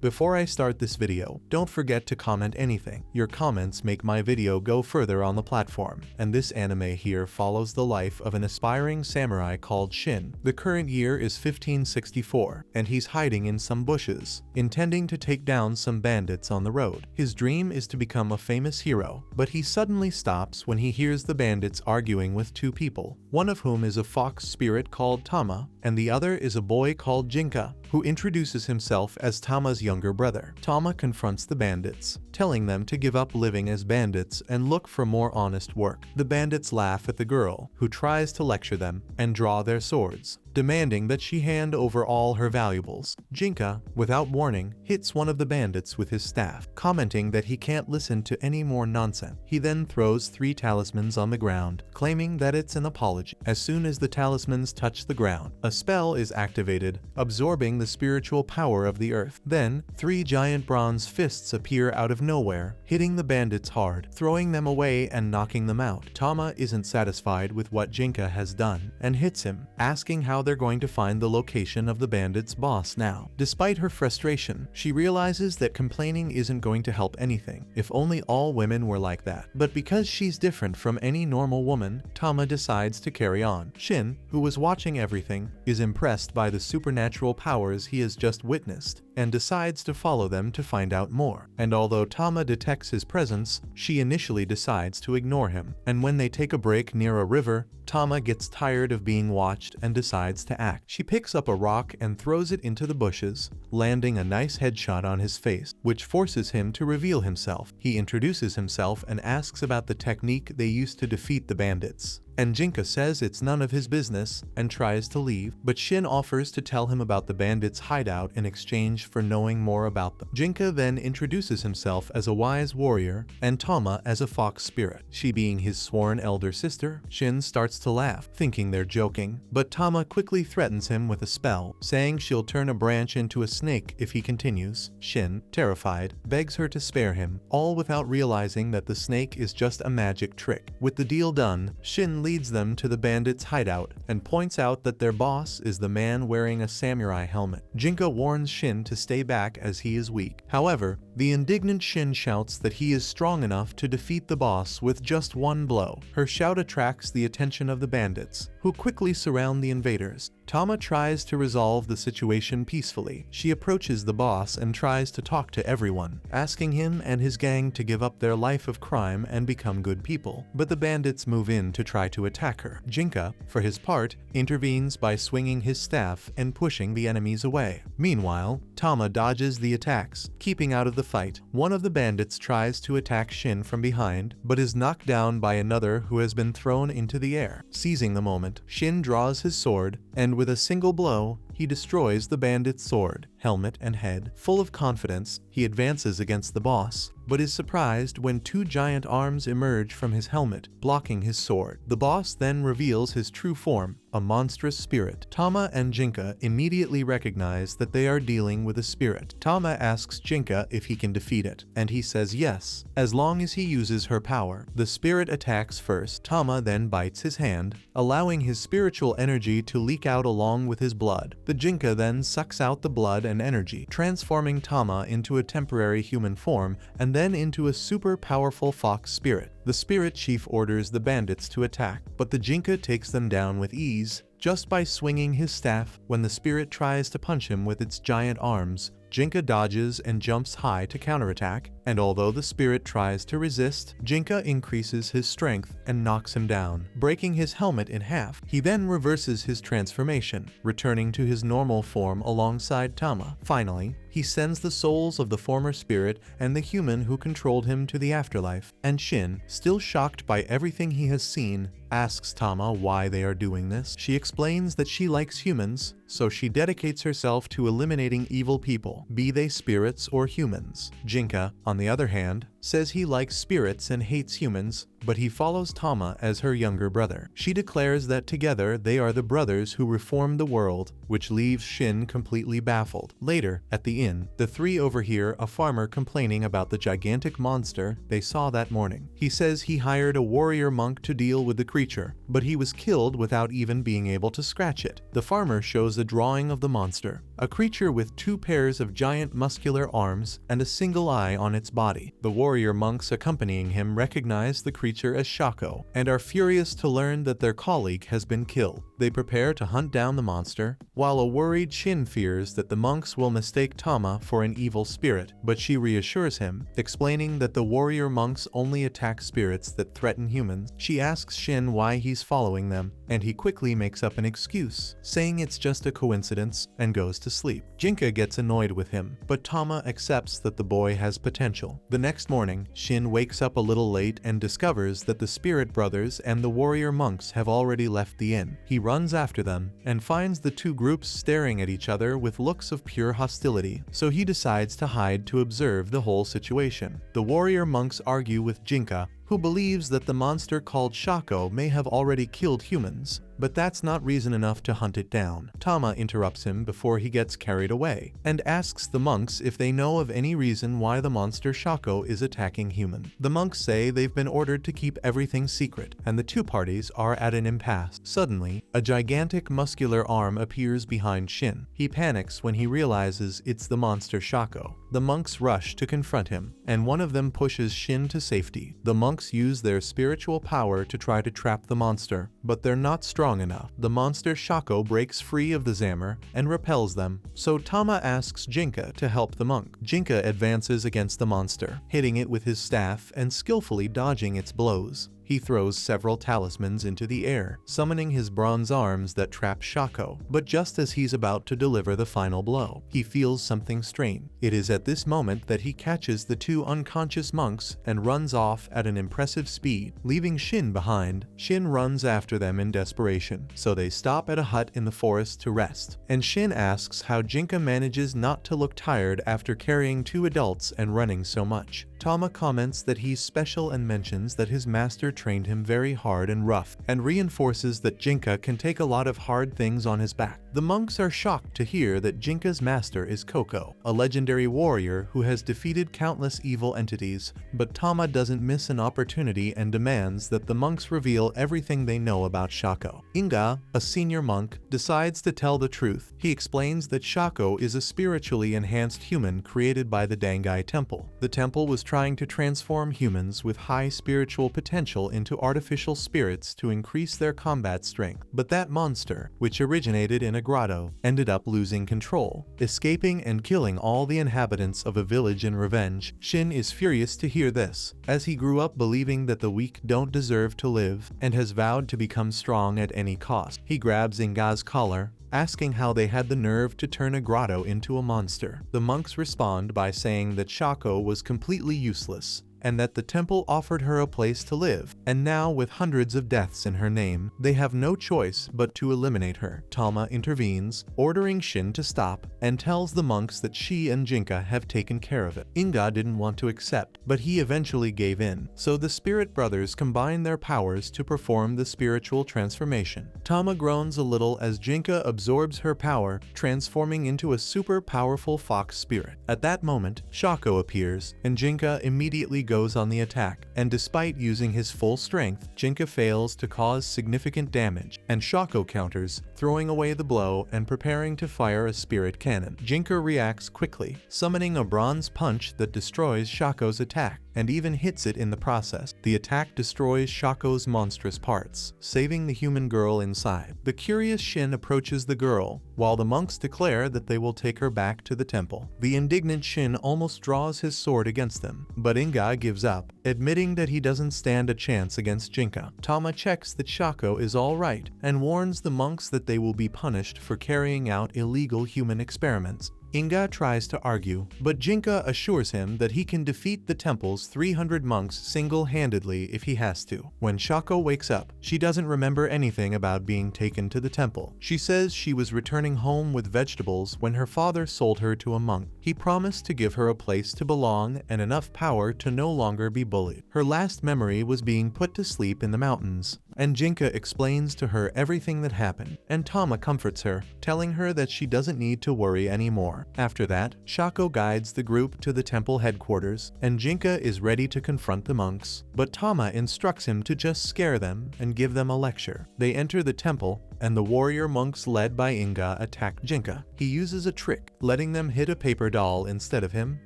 Before I start this video, don't forget to comment anything. Your comments make my video go further on the platform. And this anime here follows the life of an aspiring samurai called Shin. The current year is 1564, and he's hiding in some bushes, intending to take down some bandits on the road. His dream is to become a famous hero, but he suddenly stops when he hears the bandits arguing with two people, one of whom is a fox spirit called Tama, and the other is a boy called Jinka, who introduces himself as Tama's younger brother. Tama confronts the bandits, telling them to give up living as bandits and look for more honest work. The bandits laugh at the girl, who tries to lecture them, and draw their swords, demanding that she hand over all her valuables. Jinka, without warning, hits one of the bandits with his staff, commenting that he can't listen to any more nonsense. He then throws 3 talismans on the ground, claiming that it's an apology. As soon as the talismans touch the ground, a spell is activated, absorbing the spiritual power of the earth. Then, 3 giant bronze fists appear out of nowhere, hitting the bandits hard, throwing them away and knocking them out. Tama isn't satisfied with what Jinka has done, and hits him, asking how they're going to find the location of the bandits' boss now. Despite her frustration, she realizes that complaining isn't going to help anything. If only all women were like that. But because she's different from any normal woman, Tama decides to carry on. Shin, who was watching everything, is impressed by the supernatural powers he has just witnessed, and decides to follow them to find out more. And although Tama detects his presence, she initially decides to ignore him. And when they take a break near a river, Tama gets tired of being watched and decides to act. She picks up a rock and throws it into the bushes, landing a nice headshot on his face, which forces him to reveal himself. He introduces himself and asks about the technique they used to defeat the bandits. And Jinka says it's none of his business and tries to leave, but Shin offers to tell him about the bandits' hideout in exchange for knowing more about them. Jinka then introduces himself as a wise warrior and Tama as a fox spirit. She being his sworn elder sister, Shin starts to laugh, thinking they're joking, but Tama quickly threatens him with a spell, saying she'll turn a branch into a snake if he continues. Shin, terrified, begs her to spare him, all without realizing that the snake is just a magic trick. With the deal done, Shin leads them to the bandits' hideout and points out that their boss is the man wearing a samurai helmet. Jinka warns Shin to stay back as he is weak. However, the indignant Shin shouts that he is strong enough to defeat the boss with just one blow. Her shout attracts the attention of the bandits, who quickly surround the invaders. Tama tries to resolve the situation peacefully. She approaches the boss and tries to talk to everyone, asking him and his gang to give up their life of crime and become good people. But the bandits move in to try to attack her. Jinka, for his part, intervenes by swinging his staff and pushing the enemies away. Meanwhile, Tama dodges the attacks, keeping out of the fight. One of the bandits tries to attack Shin from behind, but is knocked down by another who has been thrown into the air. Seizing the moment, Shin draws his sword, and with a single blow, he destroys the bandit's sword, helmet, and head. Full of confidence, he advances against the boss, but is surprised when 2 giant arms emerge from his helmet, blocking his sword. The boss then reveals his true form, a monstrous spirit. Tama and Jinka immediately recognize that they are dealing with a spirit. Tama asks Jinka if he can defeat it, and he says yes, as long as he uses her power. The spirit attacks first. Tama then bites his hand, allowing his spiritual energy to leak out along with his blood. The Jinka then sucks out the blood and energy, transforming Tama into a temporary human form and then into a super powerful fox spirit. The spirit chief orders the bandits to attack, but the Jinka takes them down with ease, just by swinging his staff. When the spirit tries to punch him with its giant arms, Jinka dodges and jumps high to counterattack, and although the spirit tries to resist, Jinka increases his strength and knocks him down, breaking his helmet in half. He then reverses his transformation, returning to his normal form alongside Tama. Finally, he sends the souls of the former spirit and the human who controlled him to the afterlife, and Shin, still shocked by everything he has seen, asks Tama why they are doing this. She explains that she likes humans, so she dedicates herself to eliminating evil people, be they spirits or humans. Jinka, on the other hand, says he likes spirits and hates humans, but he follows Tama as her younger brother. She declares that together they are the brothers who reformed the world, which leaves Shin completely baffled. Later, at the inn, the three overhear a farmer complaining about the gigantic monster they saw that morning. He says he hired a warrior monk to deal with the creature, but he was killed without even being able to scratch it. The farmer shows a drawing of the monster, a creature with 2 pairs of giant muscular arms and a single eye on its body. The warrior monks accompanying him recognize the creature as Shako and are furious to learn that their colleague has been killed. They prepare to hunt down the monster, while a worried Shin fears that the monks will mistake Tama for an evil spirit, but she reassures him, explaining that the warrior monks only attack spirits that threaten humans. She asks Shin why he's following them, and he quickly makes up an excuse, saying it's just a coincidence, and goes to sleep. Jinka gets annoyed with him, but Tama accepts that the boy has potential. The next morning, Shin wakes up a little late and discovers that the spirit brothers and the warrior monks have already left the inn. He runs after them and finds the 2 groups staring at each other with looks of pure hostility, so he decides to hide to observe the whole situation. The warrior monks argue with Jinka, who believes that the monster called Shako may have already killed humans, but that's not reason enough to hunt it down. Tama interrupts him before he gets carried away, and asks the monks if they know of any reason why the monster Shako is attacking humans. The monks say they've been ordered to keep everything secret, and the 2 parties are at an impasse. Suddenly, a gigantic muscular arm appears behind Shin. He panics when he realizes it's the monster Shako. The monks rush to confront him, and one of them pushes Shin to safety. The monks use their spiritual power to try to trap the monster, but they're not strong enough. The monster Shako breaks free of the Zammer and repels them, so Tama asks Jinka to help the monk. Jinka advances against the monster, hitting it with his staff and skillfully dodging its blows. He throws several talismans into the air, summoning his bronze arms that trap Shako, but just as he's about to deliver the final blow, he feels something strange. It is at this moment that he catches the 2 unconscious monks and runs off at an impressive speed, leaving Shin behind. Shin runs after them in desperation, so they stop at a hut in the forest to rest, and Shin asks how Jinka manages not to look tired after carrying 2 adults and running so much. Tama comments that he's special and mentions that his master trained him very hard and rough, and reinforces that Jinka can take a lot of hard things on his back. The monks are shocked to hear that Jinka's master is Koko, a legendary warrior who has defeated countless evil entities, but Tama doesn't miss an opportunity and demands that the monks reveal everything they know about Shako. Inga, a senior monk, decides to tell the truth. He explains that Shako is a spiritually enhanced human created by the Dangai Temple. The temple was trying to transform humans with high spiritual potential into artificial spirits to increase their combat strength. But that monster, which originated in a grotto, ended up losing control, escaping and killing all the inhabitants of a village in revenge. Shin is furious to hear this, as he grew up believing that the weak don't deserve to live, and has vowed to become strong at any cost. He grabs Inga's collar, asking how they had the nerve to turn a grotto into a monster. The monks respond by saying that Shako was completely useless, and that the temple offered her a place to live, and now with hundreds of deaths in her name, they have no choice but to eliminate her. Tama intervenes, ordering Shin to stop, and tells the monks that she and Jinka have taken care of it. Inga didn't want to accept, but he eventually gave in, so the spirit brothers combine their powers to perform the spiritual transformation. Tama groans a little as Jinka absorbs her power, transforming into a super powerful fox spirit. At that moment, Shako appears, and Jinka immediately goes on the attack, and despite using his full strength, Jinka fails to cause significant damage, and Shako counters, throwing away the blow and preparing to fire a spirit cannon. Jinka reacts quickly, summoning a bronze punch that destroys Shako's attack, and even hits it in the process. The attack destroys Shako's monstrous parts, saving the human girl inside. The curious Shin approaches the girl, while the monks declare that they will take her back to the temple. The indignant Shin almost draws his sword against them, but Inga gives up, admitting that he doesn't stand a chance against Jinka. Tama checks that Shako is alright, and warns the monks that they will be punished for carrying out illegal human experiments. Inga tries to argue, but Jinka assures him that he can defeat the temple's 300 monks single-handedly if he has to. When Shako wakes up, she doesn't remember anything about being taken to the temple. She says she was returning home with vegetables when her father sold her to a monk. He promised to give her a place to belong and enough power to no longer be bullied. Her last memory was being put to sleep in the mountains, and Jinka explains to her everything that happened, and Tama comforts her, telling her that she doesn't need to worry anymore. After that, Shako guides the group to the temple headquarters, and Jinka is ready to confront the monks, but Tama instructs him to just scare them and give them a lecture. They enter the temple, and the warrior monks led by Inga attack Jinka. He uses a trick, letting them hit a paper doll instead of him,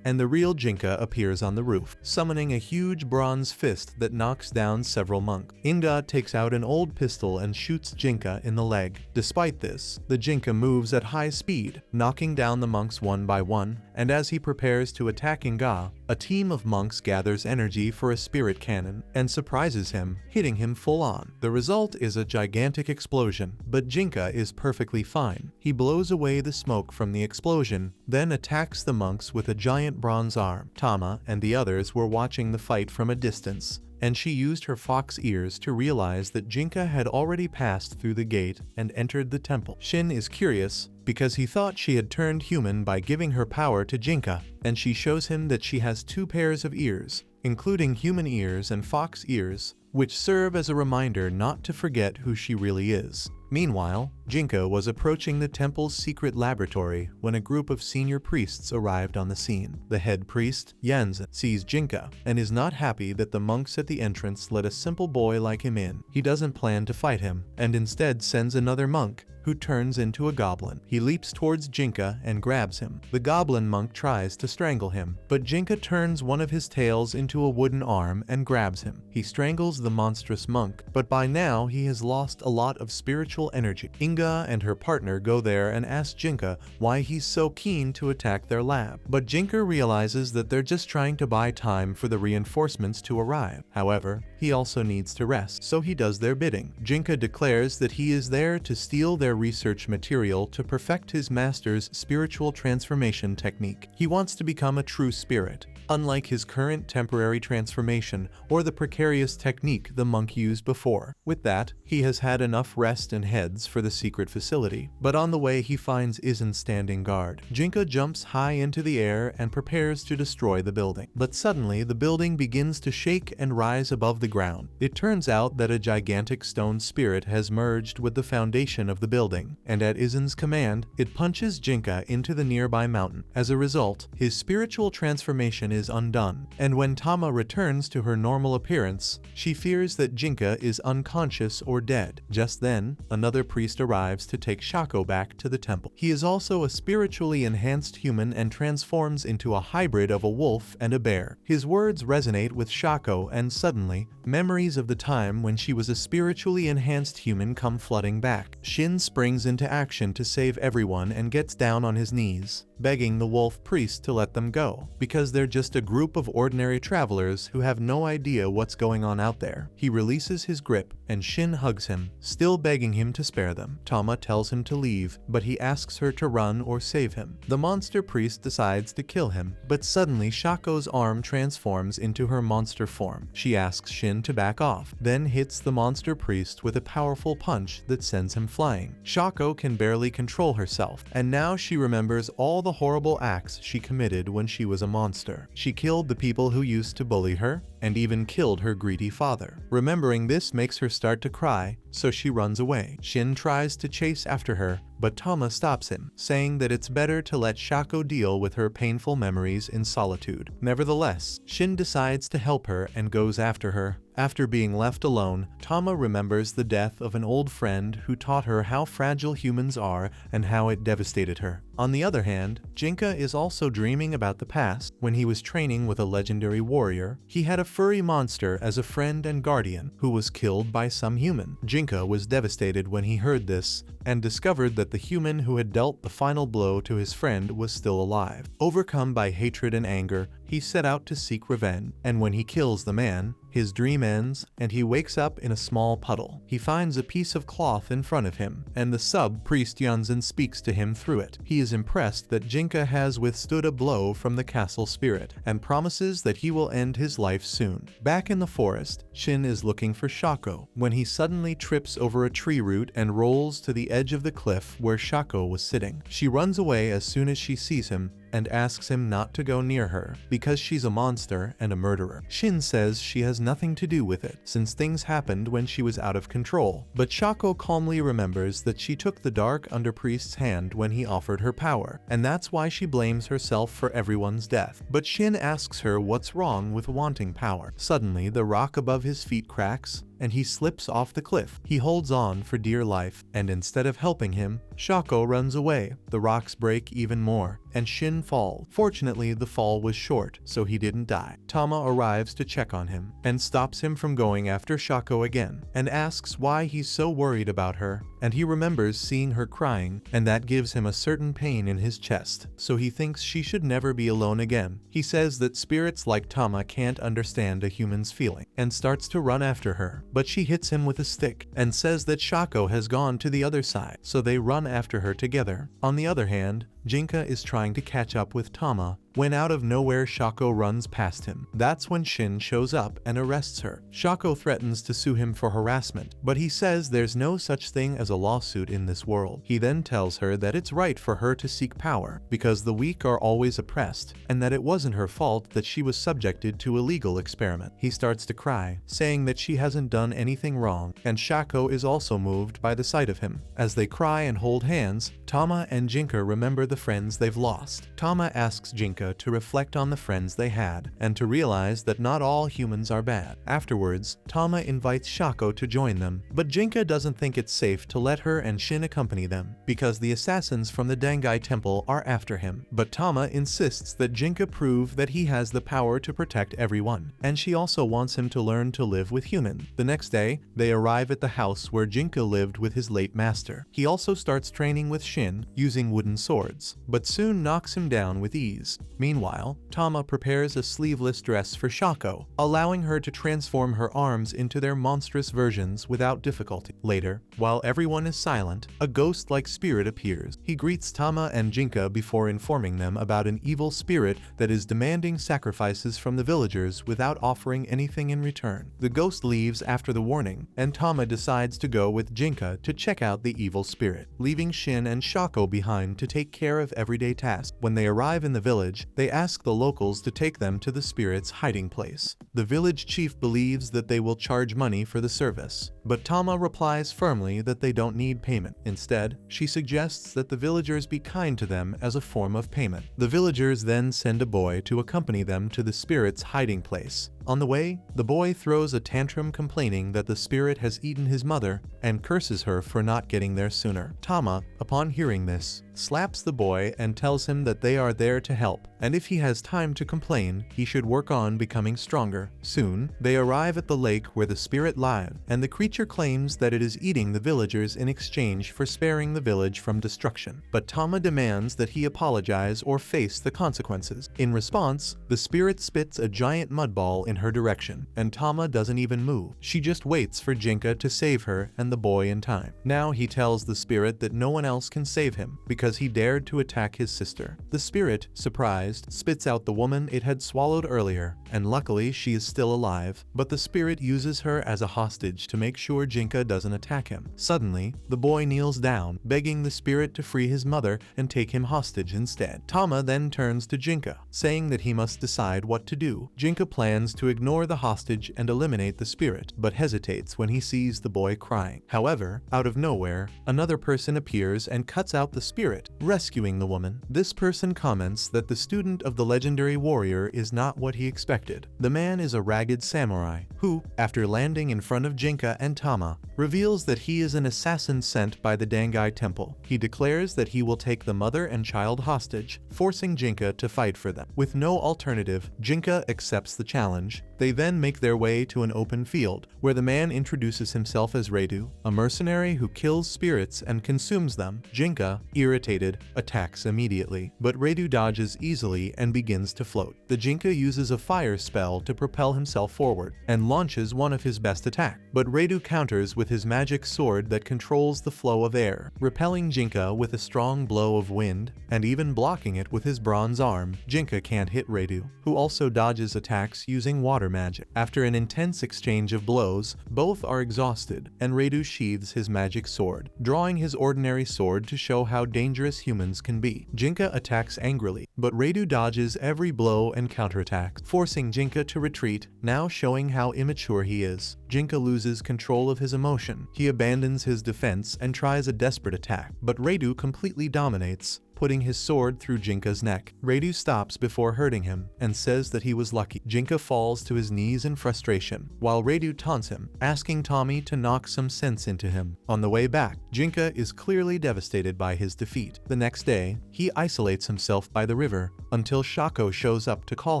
and the real Jinka appears on the roof, summoning a huge bronze fist that knocks down several monks. Inga takes out an old pistol and shoots Jinka in the leg. Despite this, the Jinka moves at high speed, knocking down the monks one by one, and as he prepares to attack Inga, a team of monks gathers energy for a spirit cannon and surprises him, hitting him full on. The result is a gigantic explosion, but Jinka is perfectly fine. He blows away the smoke from the explosion, then attacks the monks with a giant bronze arm. Tama and the others were watching the fight from a distance, and she used her fox ears to realize that Jinka had already passed through the gate and entered the temple. Shin is curious because he thought she had turned human by giving her power to Jinka, and she shows him that she has 2 pairs of ears, including human ears and fox ears, which serve as a reminder not to forget who she really is. Meanwhile, Jinka was approaching the temple's secret laboratory when a group of senior priests arrived on the scene. The head priest, Yanzen, sees Jinka and is not happy that the monks at the entrance let a simple boy like him in. He doesn't plan to fight him, and instead sends another monk, who turns into a goblin. He leaps towards Jinka and grabs him. The goblin monk tries to strangle him, but Jinka turns one of his tails into a wooden arm and grabs him. He strangles the monstrous monk, but by now he has lost a lot of spiritual energy. Inga and her partner go there and ask Jinka why he's so keen to attack their lab, but Jinka realizes that they're just trying to buy time for the reinforcements to arrive. However, he also needs to rest, so he does their bidding. Jinka declares that he is there to steal their research material to perfect his master's spiritual transformation technique. He wants to become a true spirit, unlike his current temporary transformation or the precarious technique the monk used before. With that, he has had enough rest and heads for the secret facility, but on the way he finds Izan standing guard. Jinka jumps high into the air and prepares to destroy the building, but suddenly the building begins to shake and rise above the ground. It turns out that a gigantic stone spirit has merged with the foundation of the building, and at Izan's command, it punches Jinka into the nearby mountain. As a result, his spiritual transformation is undone, and when Tama returns to her normal appearance, she fears that Jinka is unconscious or dead. Just then, another priest arrives to take Shako back to the temple. He is also a spiritually enhanced human and transforms into a hybrid of a wolf and a bear. His words resonate with Shako, and suddenly, memories of the time when she was a spiritually enhanced human come flooding back. Shin springs into action to save everyone and gets down on his knees, begging the wolf priest to let them go, because they're just a group of ordinary travelers who have no idea what's going on out there. He releases his grip, and Shin hugs him, still begging him to spare them. Tama tells him to leave, but he asks her to run or save him. The monster priest decides to kill him, but suddenly Shako's arm transforms into her monster form. She asks Shin to back off, then hits the monster priest with a powerful punch that sends him flying. Shako can barely control herself, and now she remembers all the horrible acts she committed when she was a monster. She killed the people who used to bully her, and even killed her greedy father. Remembering this makes her start to cry, so she runs away. Shin tries to chase after her, but Tama stops him, saying that it's better to let Shako deal with her painful memories in solitude. Nevertheless, Shin decides to help her and goes after her. After being left alone, Tama remembers the death of an old friend who taught her how fragile humans are and how it devastated her. On the other hand, Jinka is also dreaming about the past. When he was training with a legendary warrior, he had a furry monster as a friend and guardian who was killed by some human. Jinka was devastated when he heard this and discovered that the human who had dealt the final blow to his friend was still alive. Overcome by hatred and anger, he set out to seek revenge, and when he kills the man, his dream ends, and he wakes up in a small puddle. He finds a piece of cloth in front of him, and the sub-priest Yanzen speaks to him through it. He is impressed that Jinka has withstood a blow from the castle spirit, and promises that he will end his life soon. Back in the forest, Shin is looking for Shako, when he suddenly trips over a tree root and rolls to the edge of the cliff where Shako was sitting. She runs away as soon as she sees him, and asks him not to go near her because she's a monster and a murderer. Shin says she has nothing to do with it since things happened when she was out of control, but Shako calmly remembers that she took the Dark Underpriest's hand when he offered her power, and that's why she blames herself for everyone's death. But Shin asks her what's wrong with wanting power. Suddenly, the rock above his feet cracks, and he slips off the cliff. He holds on for dear life, and instead of helping him, Shako runs away. The rocks break even more, and Shin falls. Fortunately, the fall was short, so he didn't die. Tama arrives to check on him, and stops him from going after Shako again, and asks why he's so worried about her, and he remembers seeing her crying, and that gives him a certain pain in his chest, so he thinks she should never be alone again. He says that spirits like Tama can't understand a human's feeling, and starts to run after her, but she hits him with a stick, and says that Shako has gone to the other side, so they run after her together. On the other hand, Jinka is trying to catch up with Tama, when out of nowhere Shako runs past him. That's when Shin shows up and arrests her. Shako threatens to sue him for harassment, but he says there's no such thing as a lawsuit in this world. He then tells her that it's right for her to seek power, because the weak are always oppressed, and that it wasn't her fault that she was subjected to a legal experiment. He starts to cry, saying that she hasn't done anything wrong, and Shako is also moved by the sight of him. As they cry and hold hands, Tama and Jinka remember the friends they've lost. Tama asks Jinka to reflect on the friends they had, and to realize that not all humans are bad. Afterwards, Tama invites Shako to join them, but Jinka doesn't think it's safe to let her and Shin accompany them, because the assassins from the Dangai temple are after him. But Tama insists that Jinka prove that he has the power to protect everyone, and she also wants him to learn to live with humans. The next day, they arrive at the house where Jinka lived with his late master. He also starts training with Shin, using wooden swords, but soon knocks him down with ease. Meanwhile, Tama prepares a sleeveless dress for Shako, allowing her to transform her arms into their monstrous versions without difficulty. Later, while everyone is silent, a ghost-like spirit appears. He greets Tama and Jinka before informing them about an evil spirit that is demanding sacrifices from the villagers without offering anything in return. The ghost leaves after the warning, and Tama decides to go with Jinka to check out the evil spirit, leaving Shin and Shako behind to take care of everyday tasks. When they arrive in the village, they ask the locals to take them to the spirit's hiding place. The village chief believes that they will charge money for the service, but Tama replies firmly that they don't need payment. Instead, she suggests that the villagers be kind to them as a form of payment. The villagers then send a boy to accompany them to the spirit's hiding place. On the way, the boy throws a tantrum complaining that the spirit has eaten his mother and curses her for not getting there sooner. Tama, upon hearing this, slaps the boy and tells him that they are there to help, and if he has time to complain, he should work on becoming stronger. Soon, they arrive at the lake where the spirit lives, and the creature claims that it is eating the villagers in exchange for sparing the village from destruction. But Tama demands that he apologize or face the consequences. In response, the spirit spits a giant mud ball in her direction, and Tama doesn't even move. She just waits for Jinka to save her and the boy in time. Now he tells the spirit that no one else can save him, because he dared to attack his sister. The spirit, surprised, spits out the woman it had swallowed earlier, and luckily she is still alive, but the spirit uses her as a hostage to make sure Jinka doesn't attack him. Suddenly, the boy kneels down, begging the spirit to free his mother and take him hostage instead. Tama then turns to Jinka, saying that he must decide what to do. Jinka plans to ignore the hostage and eliminate the spirit, but hesitates when he sees the boy crying. However, out of nowhere, another person appears and cuts out the spirit, rescuing the woman. This person comments that the student of the legendary warrior is not what he expected. The man is a ragged samurai, who, after landing in front of Jinka and Tama, reveals that he is an assassin sent by the Dangai temple. He declares that he will take the mother and child hostage, forcing Jinka to fight for them. With no alternative, Jinka accepts the challenge. They then make their way to an open field, where the man introduces himself as Raidu, a mercenary who kills spirits and consumes them. Jinka, irritated, attacks immediately, but Raidu dodges easily and begins to float. The Jinka uses a fire fire spell to propel himself forward, and launches one of his best attacks. But Raidu counters with his magic sword that controls the flow of air, repelling Jinka with a strong blow of wind, and even blocking it with his bronze arm. Jinka can't hit Raidu, who also dodges attacks using water magic. After an intense exchange of blows, both are exhausted, and Raidu sheathes his magic sword, drawing his ordinary sword to show how dangerous humans can be. Jinka attacks angrily, but Raidu dodges every blow and counterattacks, forcing Jinka to retreat, now showing how immature he is. Jinka loses control of his emotion. He abandons his defense and tries a desperate attack, but Raidu completely dominates, putting his sword through Jinka's neck. Raidu stops before hurting him and says that he was lucky. Jinka falls to his knees in frustration, while Raidu taunts him, asking Tommy to knock some sense into him. On the way back, Jinka is clearly devastated by his defeat. The next day, he isolates himself by the river until Shako shows up to call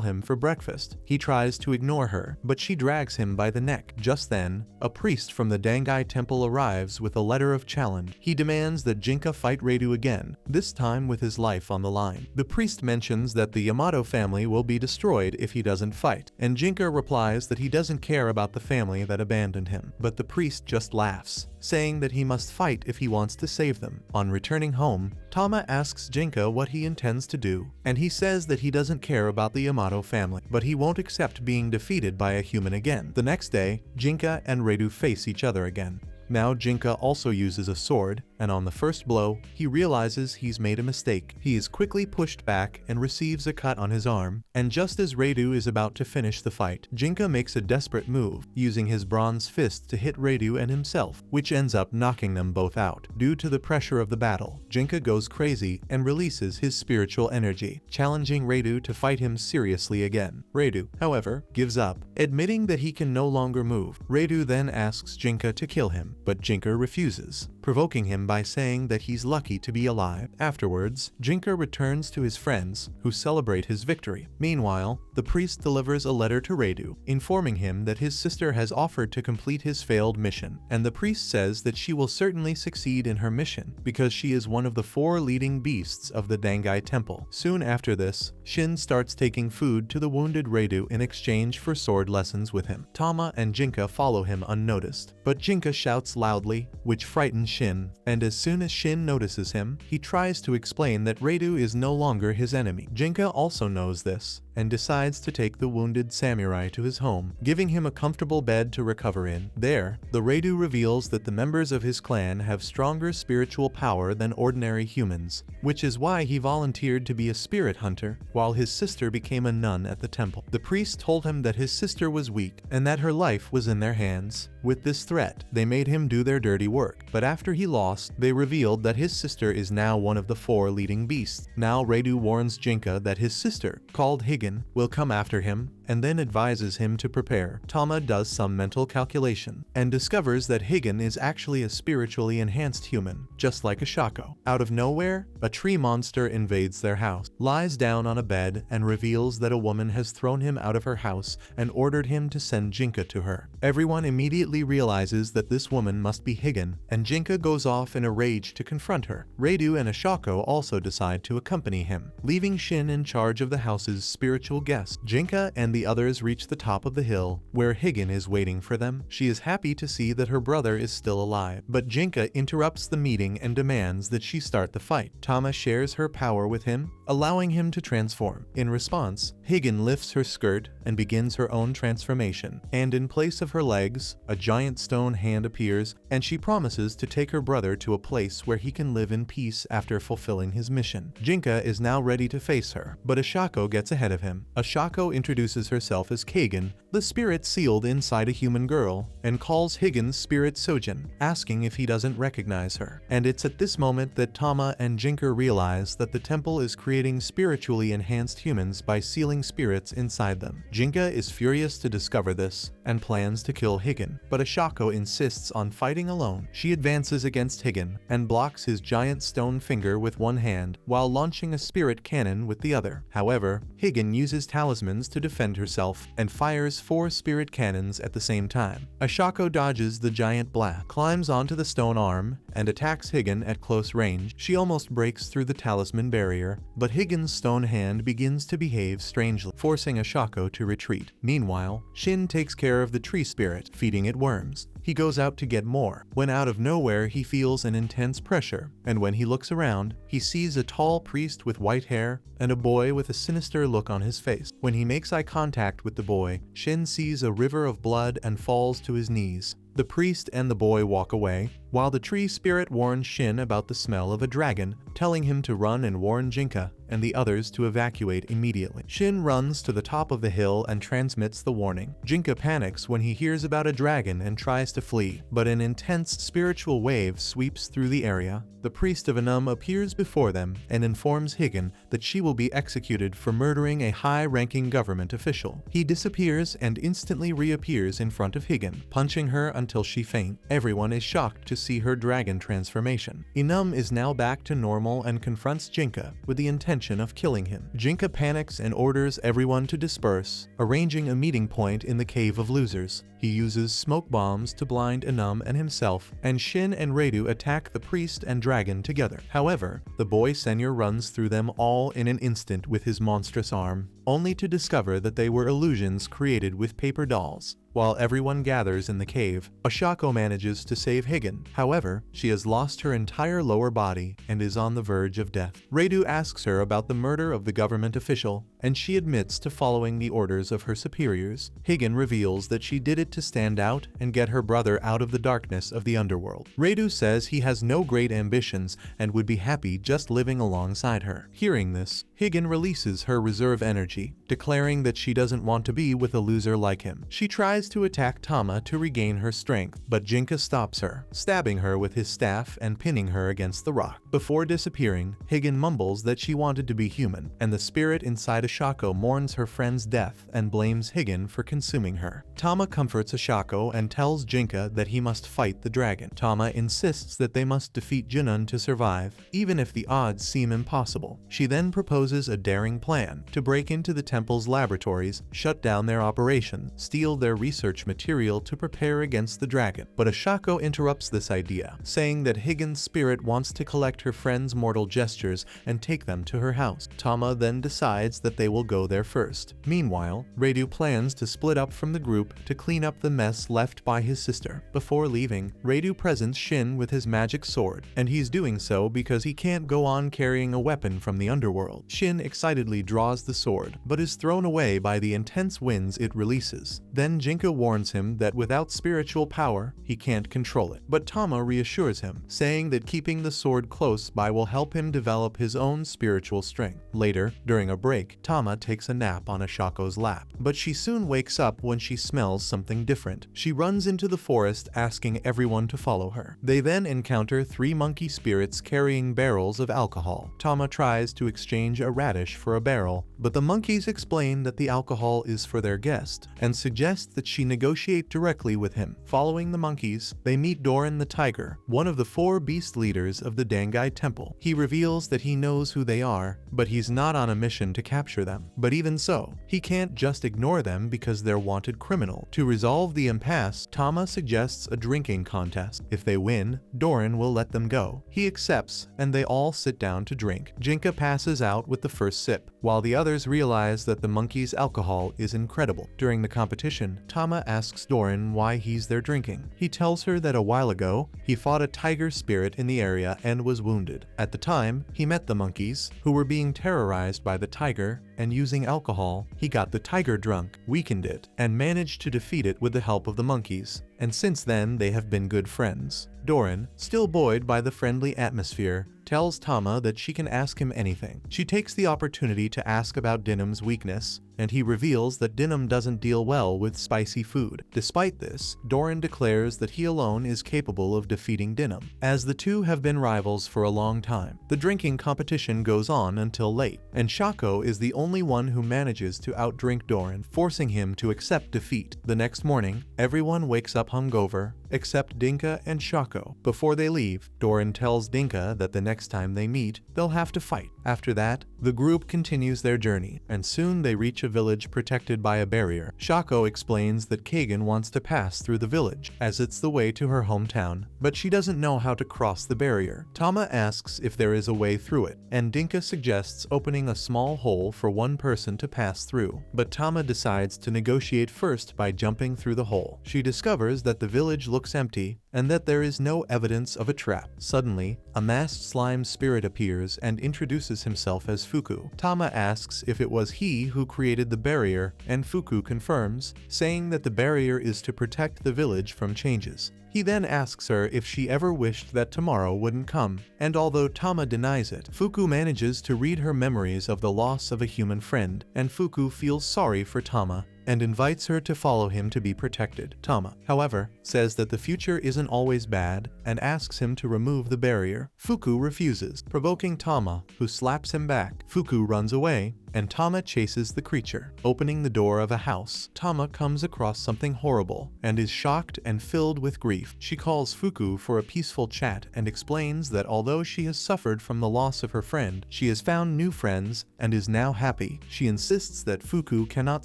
him for breakfast. He tries to ignore her, but she drags him by the neck. Just then, a priest from the Dangai temple arrives with a letter of challenge. He demands that Jinka fight Raidu again, this time with his life on the line. The priest mentions that the Yamato family will be destroyed if he doesn't fight, and Jinka replies that he doesn't care about the family that abandoned him. But the priest just laughs, saying that he must fight if he wants to save them. On returning home, Tama asks Jinka what he intends to do, and he says that he doesn't care about the Yamato family, but he won't accept being defeated by a human again. The next day, Jinka and Raidu face each other again. Now Jinka also uses a sword, and on the first blow, he realizes he's made a mistake. He is quickly pushed back and receives a cut on his arm, and just as Raidu is about to finish the fight, Jinka makes a desperate move, using his bronze fist to hit Raidu and himself, which ends up knocking them both out. Due to the pressure of the battle, Jinka goes crazy and releases his spiritual energy, challenging Raidu to fight him seriously again. Raidu, however, gives up, admitting that he can no longer move. Raidu then asks Jinka to kill him, but Jinka refuses, provoking him by saying that he's lucky to be alive. Afterwards, Jinka returns to his friends, who celebrate his victory. Meanwhile, the priest delivers a letter to Raidu, informing him that his sister has offered to complete his failed mission, and the priest says that she will certainly succeed in her mission, because she is one of the 4 leading beasts of the Dangai temple. Soon after this, Shin starts taking food to the wounded Raidu in exchange for sword lessons with him. Tama and Jinka follow him unnoticed, but Jinka shouts loudly, which frightens Shin, and as soon as Shin notices him, he tries to explain that Raidu is no longer his enemy. Jinka also knows this, and decides to take the wounded samurai to his home, giving him a comfortable bed to recover in. There, the Raidu reveals that the members of his clan have stronger spiritual power than ordinary humans, which is why he volunteered to be a spirit hunter, while his sister became a nun at the temple. The priest told him that his sister was weak, and that her life was in their hands. With this threat, they made him do their dirty work, but after he lost, they revealed that his sister is now one of the 4 leading beasts. Now Raidu warns Jinka that his sister, called Higan, will come after him, and then advises him to prepare. Tama does some mental calculation, and discovers that Higan is actually a spiritually enhanced human, just like a Shako. Out of nowhere, a tree monster invades their house, lies down on a bed, and reveals that a woman has thrown him out of her house and ordered him to send Jinka to her. Everyone immediately realizes that this woman must be Higan, and Jinka goes off in a rage to confront her. Raidu and a Shako also decide to accompany him, leaving Shin in charge of the house's spiritual guests. Jinka and the others reach the top of the hill, where Higan is waiting for them. She is happy to see that her brother is still alive, but Jinka interrupts the meeting and demands that she start the fight. Tama shares her power with him, allowing him to transform. In response, Higan lifts her skirt and begins her own transformation, and in place of her legs, a giant stone hand appears, and she promises to take her brother to a place where he can live in peace after fulfilling his mission. Jinka is now ready to face her, but a Shako gets ahead of him. A Shako introduces herself as Kagan, the spirit sealed inside a human girl, and calls Higan's spirit Sojin, asking if he doesn't recognize her. And it's at this moment that Tama and Jinka realize that the temple is creating spiritually enhanced humans by sealing spirits inside them. Jinka is furious to discover this, and plans to kill Higan, but a Shako insists on fighting alone. She advances against Higan, and blocks his giant stone finger with one hand, while launching a spirit cannon with the other. However, Higan uses talismans to defend defend herself and fires 4 spirit cannons at the same time. Shako dodges the giant blast, climbs onto the stone arm, and attacks Higan at close range. She almost breaks through the talisman barrier, but Higan's stone hand begins to behave strangely, forcing Shako to retreat. Meanwhile, Shin takes care of the tree spirit, feeding it worms. He goes out to get more, when out of nowhere he feels an intense pressure, and when he looks around, he sees a tall priest with white hair and a boy with a sinister look on his face. When he makes eye contact with the boy, Shin sees a river of blood and falls to his knees. The priest and the boy walk away, while the tree spirit warns Shin about the smell of a dragon, telling him to run and warn Jinka and the others to evacuate immediately. Shin runs to the top of the hill and transmits the warning. Jinka panics when he hears about a dragon and tries to flee, but an intense spiritual wave sweeps through the area. The priest of Anum appears before them and informs Higan that she will be executed for murdering a high-ranking government official. He disappears and instantly reappears in front of Higan, punching her until she faints. Everyone is shocked to see her dragon transformation. Inum is now back to normal and confronts Jinka with the intention of killing him. Jinka panics and orders everyone to disperse, arranging a meeting point in the Cave of Losers. He uses smoke bombs to blind Inum and himself, and Shin and Raidu attack the priest and dragon together. However, the boy senior runs through them all in an instant with his monstrous arm, only to discover that they were illusions created with paper dolls. While everyone gathers in the cave, Shako manages to save Higan. However, she has lost her entire lower body and is on the verge of death. Raidu asks her about the murder of the government official, and she admits to following the orders of her superiors. Higan reveals that she did it to stand out and get her brother out of the darkness of the underworld. Raidu says he has no great ambitions and would be happy just living alongside her. Hearing this, Higan releases her reserve energy, declaring that she doesn't want to be with a loser like him. She tries to attack Tama to regain her strength, but Jinka stops her, stabbing her with his staff and pinning her against the rock. Before disappearing, Higan mumbles that she wanted to be human, and the spirit inside Shako mourns her friend's death and blames Higan for consuming her. Tama comforts Shako and tells Jinka that he must fight the dragon. Tama insists that they must defeat Junon to survive, even if the odds seem impossible. She then proposes a daring plan to break into the temple's laboratories, shut down their operation, steal their research material to prepare against the dragon. But Shako interrupts this idea, saying that Higan's spirit wants to collect her friend's mortal gestures and take them to her house. Tama then decides that they will go there first. Meanwhile, Raidu plans to split up from the group to clean up the mess left by his sister. Before leaving, Raidu presents Shin with his magic sword, and he's doing so because he can't go on carrying a weapon from the underworld. Shin excitedly draws the sword, but is thrown away by the intense winds it releases. Then Jinka warns him that without spiritual power, he can't control it. But Tama reassures him, saying that keeping the sword close by will help him develop his own spiritual strength. Later, during a break, Tama takes a nap on Shako's lap, but she soon wakes up when she smells something different. She runs into the forest asking everyone to follow her. They then encounter 3 monkey spirits carrying barrels of alcohol. Tama tries to exchange a radish for a barrel, but the monkeys explain that the alcohol is for their guest, and suggest that she negotiate directly with him. Following the monkeys, they meet Doran the tiger, one of the 4 beast leaders of the Dangai temple. He reveals that he knows who they are, but he's not on a mission to capture them. But even so, he can't just ignore them because they're wanted criminal. To resolve the impasse, Tama suggests a drinking contest. If they win, Doran will let them go. He accepts, and they all sit down to drink. Jinka passes out with the first sip, while the others realize that the monkey's alcohol is incredible. During the competition, Tama asks Doran why he's there drinking. He tells her that a while ago, he fought a tiger spirit in the area and was wounded. At the time, he met the monkeys, who were being terrorized by the tiger, and using alcohol, he got the tiger drunk, weakened it, and managed to defeat it with the help of the monkeys. And since then, they have been good friends. Doran, still buoyed by the friendly atmosphere, tells Tama that she can ask him anything. She takes the opportunity to ask about Dinam's weakness, and he reveals that Dinam doesn't deal well with spicy food. Despite this, Doran declares that he alone is capable of defeating Dinam, as the two have been rivals for a long time. The drinking competition goes on until late, and Shako is the only one who manages to outdrink Doran, forcing him to accept defeat. The next morning, everyone wakes up hungover, except Dinka and Shako. Before they leave, Doran tells Dinka that the next next time they meet, they'll have to fight. After that, the group continues their journey, and soon they reach a village protected by a barrier. Shako explains that Kagan wants to pass through the village, as it's the way to her hometown, but she doesn't know how to cross the barrier. Tama asks if there is a way through it, and Dinka suggests opening a small hole for one person to pass through, but Tama decides to negotiate first by jumping through the hole. She discovers that the village looks empty, and that there is no evidence of a trap. Suddenly, a masked slime spirit appears and introduces himself as Fuku. Tama asks if it was he who created the barrier, and Fuku confirms, saying that the barrier is to protect the village from changes. He then asks her if she ever wished that tomorrow wouldn't come, and although Tama denies it, Fuku manages to read her memories of the loss of a human friend, and Fuku feels sorry for Tama and invites her to follow him to be protected. Tama, however, says that the future isn't always bad and asks him to remove the barrier. Fuku refuses, provoking Tama, who slaps him back. Fuku runs away, and Tama chases the creature. Opening the door of a house, Tama comes across something horrible and is shocked and filled with grief. She calls Fuku for a peaceful chat and explains that although she has suffered from the loss of her friend, she has found new friends and is now happy. She insists that Fuku cannot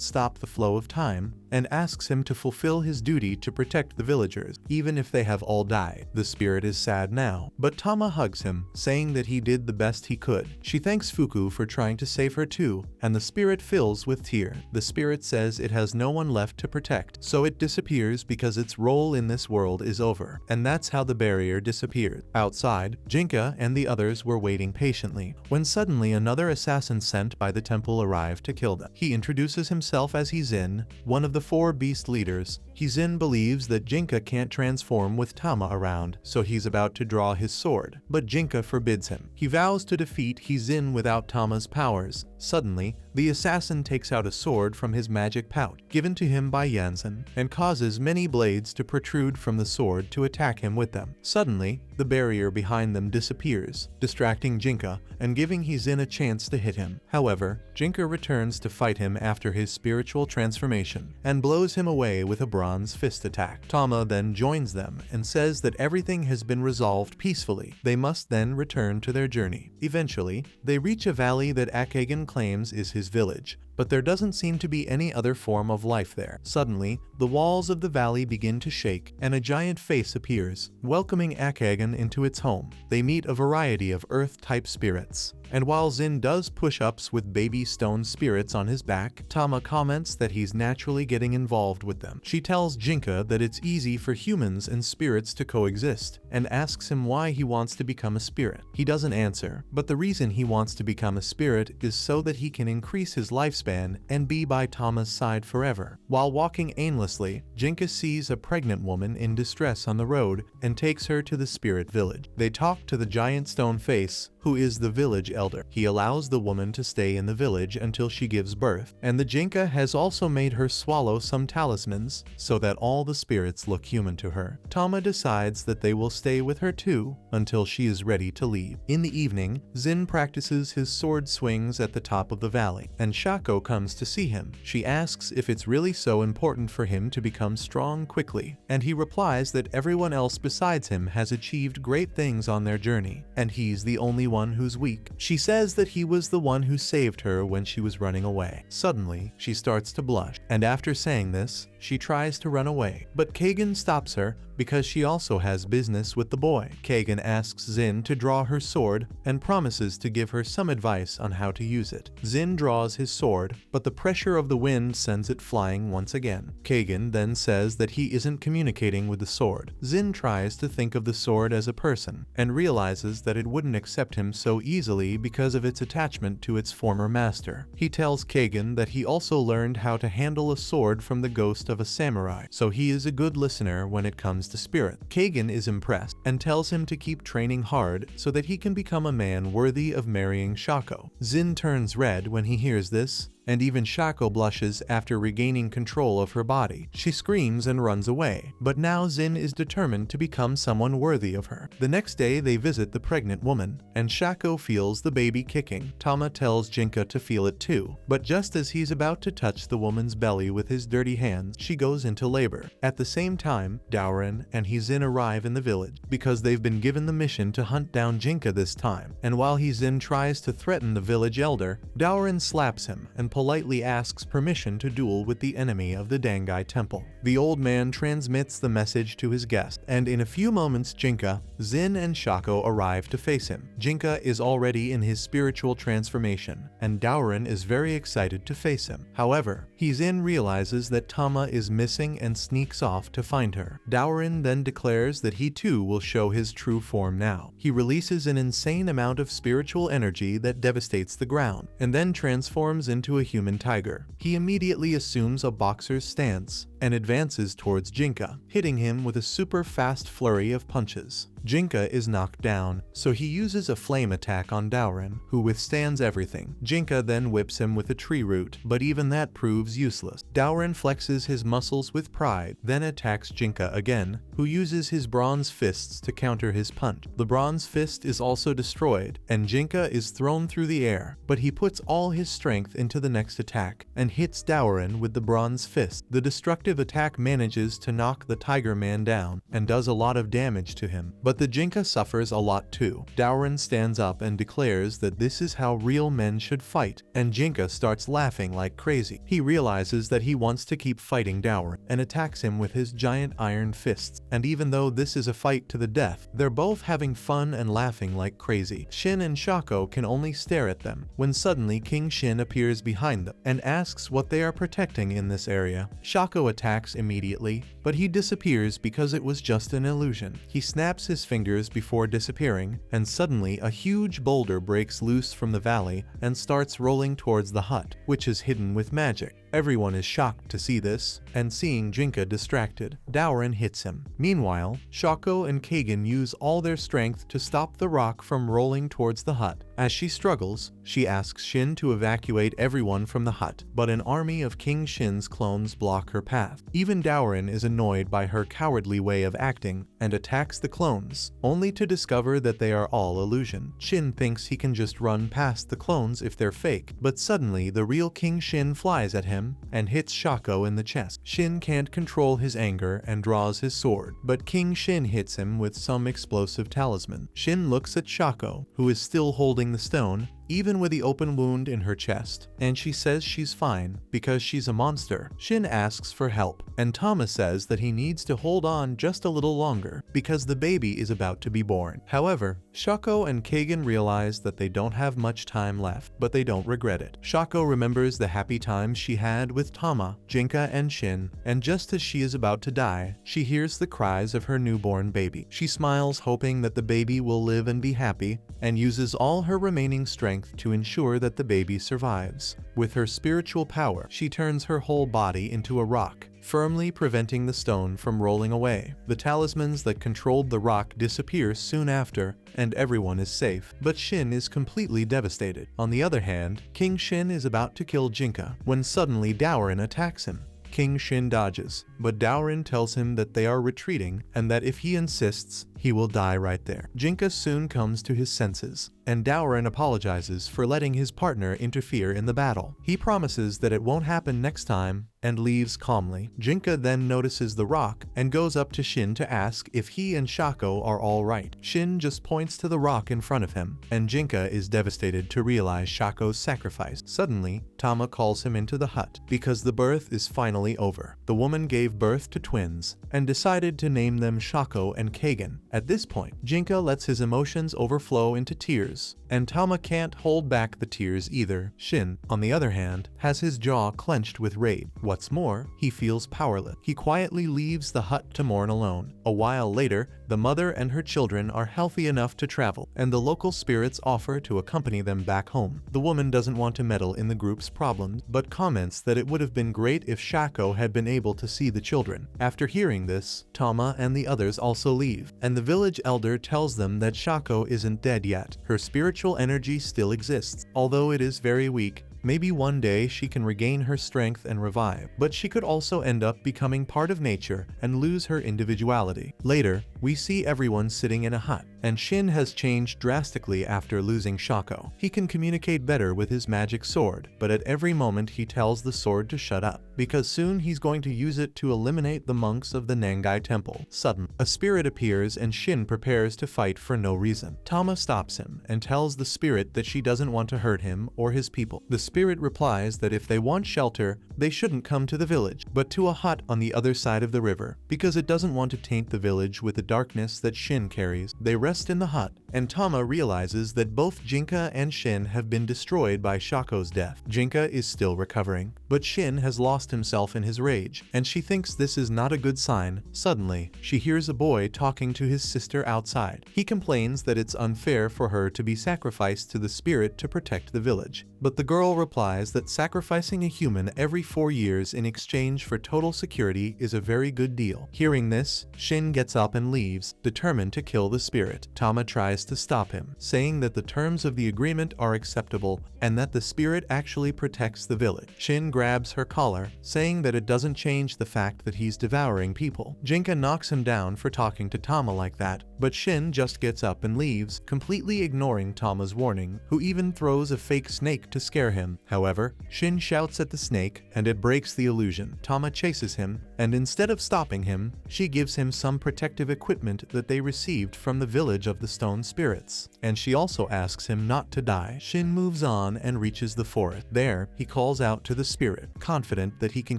stop the flow of time and asks him to fulfill his duty to protect the villagers, even if they have all died. The spirit is sad now, but Tama hugs him, saying that he did the best he could. She thanks Fuku for trying to save her too, and the spirit fills with tears. The spirit says it has no one left to protect, so it disappears because its role in this world is over, and that's how the barrier disappeared. Outside, Jinka and the others were waiting patiently, when suddenly another assassin sent by the temple arrived to kill them. He introduces himself as Hizin, one of the 4 beast leaders. Hizin believes that Jinka can't transform with Tama around, so he's about to draw his sword, but Jinka forbids him. He vows to defeat Hizin without Tama's powers. Suddenly, the assassin takes out a sword from his magic pouch, given to him by Yanzen, and causes many blades to protrude from the sword to attack him with them. Suddenly, the barrier behind them disappears, distracting Jinka and giving Hizin a chance to hit him. However, Jinka returns to fight him after his spiritual transformation, and blows him away with a bronze fist attack. Tama then joins them and says that everything has been resolved peacefully. They must then return to their journey. Eventually, they reach a valley that Akagan claims is his village, but there doesn't seem to be any other form of life there. Suddenly, the walls of the valley begin to shake, and a giant face appears, welcoming Akagan into its home. They meet a variety of earth-type spirits, and while Zin does push-ups with baby stone spirits on his back, Tama comments that he's naturally getting involved with them. She tells Jinka that it's easy for humans and spirits to coexist, and asks him why he wants to become a spirit. He doesn't answer, but the reason he wants to become a spirit is so that he can increase his lifespan and be by Tama's side forever. While walking aimlessly, Jinka sees a pregnant woman in distress on the road and takes her to the spirit village. They talk to the giant stone face, who is the village elder. He allows the woman to stay in the village until she gives birth, and the Jinka has also made her swallow some talismans so that all the spirits look human to her. Tama decides that they will stay with her too until she is ready to leave. In the evening, Zin practices his sword swings at the top of the valley, and Shako comes to see him. She asks if it's really so important for him to become strong quickly, and he replies that everyone else besides him has achieved great things on their journey, and he's the only one who's weak. She says that he was the one who saved her when she was running away. Suddenly, she starts to blush, and after saying this, she tries to run away, but Kagan stops her because she also has business with the boy. Kagan asks Zin to draw her sword and promises to give her some advice on how to use it. Zin draws his sword, but the pressure of the wind sends it flying once again. Kagan then says that he isn't communicating with the sword. Zin tries to think of the sword as a person and realizes that it wouldn't accept him so easily because of its attachment to its former master. He tells Kagan that he also learned how to handle a sword from the ghost of a samurai, so he is a good listener when it comes to spirit. Kagan is impressed and tells him to keep training hard so that he can become a man worthy of marrying Shako. Zin turns red when he hears this and even Shako blushes after regaining control of her body. She screams and runs away, but now Shin is determined to become someone worthy of her. The next day they visit the pregnant woman, and Shako feels the baby kicking. Tama tells Jinka to feel it too, but just as he's about to touch the woman's belly with his dirty hands, she goes into labor. At the same time, Daorin and Hizin arrive in the village, because they've been given the mission to hunt down Jinka this time, and while Hizin tries to threaten the village elder, Daorin slaps him and politely asks permission to duel with the enemy of the Dangai temple. The old man transmits the message to his guest, and in a few moments Jinka, Shin and Shako arrive to face him. Jinka is already in his spiritual transformation, and Daorin is very excited to face him. However, Hizin realizes that Tama is missing and sneaks off to find her. Daorin then declares that he too will show his true form now. He releases an insane amount of spiritual energy that devastates the ground, and then transforms into a human tiger. He immediately assumes a boxer's stance and advances towards Jinka, hitting him with a super fast flurry of punches. Jinka is knocked down, so he uses a flame attack on Daorin, who withstands everything. Jinka then whips him with a tree root, but even that proves useless. Daorin flexes his muscles with pride, then attacks Jinka again, who uses his bronze fists to counter his punch. The bronze fist is also destroyed, and Jinka is thrown through the air, but he puts all his strength into the next attack, and hits Daorin with the bronze fist. The destructive attack manages to knock the Tiger Man down, and does a lot of damage to him, but the Jinka suffers a lot too. Daorin stands up and declares that this is how real men should fight, and Jinka starts laughing like crazy. He realizes that he wants to keep fighting Daorin, and attacks him with his giant iron fists, and even though this is a fight to the death, they're both having fun and laughing like crazy. Shin and Shako can only stare at them, when suddenly King Shin appears behind them, and asks what they are protecting in this area. Shako attacks immediately, but he disappears because it was just an illusion. He snaps his fingers before disappearing, and suddenly a huge boulder breaks loose from the valley and starts rolling towards the hut, which is hidden with magic. Everyone is shocked to see this, and seeing Jinka distracted, Daorin hits him. Meanwhile, Shako and Kagan use all their strength to stop the rock from rolling towards the hut. As she struggles, she asks Shin to evacuate everyone from the hut, but an army of King Shin's clones block her path. Even Daorin is annoyed by her cowardly way of acting and attacks the clones, only to discover that they are all illusion. Shin thinks he can just run past the clones if they're fake, but suddenly the real King Shin flies at him and hits Shako in the chest. Shin can't control his anger and draws his sword, but King Shin hits him with some explosive talisman. Shin looks at Shako, who is still holding the stone, even with the open wound in her chest, and she says she's fine because she's a monster. Shin asks for help, and Tama says that he needs to hold on just a little longer because the baby is about to be born. However, Shako and Kagan realize that they don't have much time left, but they don't regret it. Shako remembers the happy times she had with Tama, Jinka, and Shin, and just as she is about to die, she hears the cries of her newborn baby. She smiles, hoping that the baby will live and be happy, and uses all her remaining strength to ensure that the baby survives. With her spiritual power, she turns her whole body into a rock, firmly preventing the stone from rolling away. The talismans that controlled the rock disappear soon after, and everyone is safe, but Shin is completely devastated. On the other hand, King Shin is about to kill Jinka when suddenly Daorin attacks him. King Shin dodges, but Daorin tells him that they are retreating and that if he insists, he will die right there. Jinka soon comes to his senses, and Daorin apologizes for letting his partner interfere in the battle. He promises that it won't happen next time and leaves calmly. Jinka then notices the rock and goes up to Shin to ask if he and Shako are all right. Shin just points to the rock in front of him, and Jinka is devastated to realize Shako's sacrifice. Suddenly, Tama calls him into the hut because the birth is finally over. The woman gave birth to twins and decided to name them Shako and Kagan. At this point, Jinka lets his emotions overflow into tears, and Tama can't hold back the tears either. Shin, on the other hand, has his jaw clenched with rage. What's more, he feels powerless. He quietly leaves the hut to mourn alone. A while later, the mother and her children are healthy enough to travel, and the local spirits offer to accompany them back home. The woman doesn't want to meddle in the group's problems, but comments that it would have been great if Shako had been able to see the children. After hearing this, Tama and the others also leave, and the village elder tells them that Shako isn't dead yet. Her spiritual energy still exists, although it is very weak, Maybe one day she can regain her strength and revive, but she could also end up becoming part of nature and lose her individuality. Later, we see everyone sitting in a hut, and Shin has changed drastically after losing Shako. He can communicate better with his magic sword, but at every moment he tells the sword to shut up, because soon he's going to use it to eliminate the monks of the Nangai temple. Suddenly, a spirit appears and Shin prepares to fight for no reason. Tama stops him and tells the spirit that she doesn't want to hurt him or his people. The spirit replies that if they want shelter, they shouldn't come to the village, but to a hut on the other side of the river, because it doesn't want to taint the village with the darkness that Shin carries. They rest in the hut, and Tama realizes that both Jinka and Shin have been destroyed by Shako's death. Jinka is still recovering, but Shin has lost himself in his rage, and she thinks this is not a good sign. Suddenly, she hears a boy talking to his sister outside. He complains that it's unfair for her to be sacrificed to the spirit to protect the village, but the girl replies that sacrificing a human every 4 years in exchange for total security is a very good deal. Hearing this, Shin gets up and leaves, determined to kill the spirit. Tama tries to stop him, saying that the terms of the agreement are acceptable and that the spirit actually protects the village. Shin grabs her collar, saying that it doesn't change the fact that he's devouring people. Jinka knocks him down for talking to Tama like that, but Shin just gets up and leaves, completely ignoring Tama's warning, who even throws a fake snake to scare him. However, Shin shouts at the snake and it breaks the illusion. Tama chases him, and instead of stopping him, she gives him some protective equipment that they received from the village of the stone spirits, and she also asks him not to die. Shin moves on and reaches the forest. There, he calls out to the spirit, confident that he can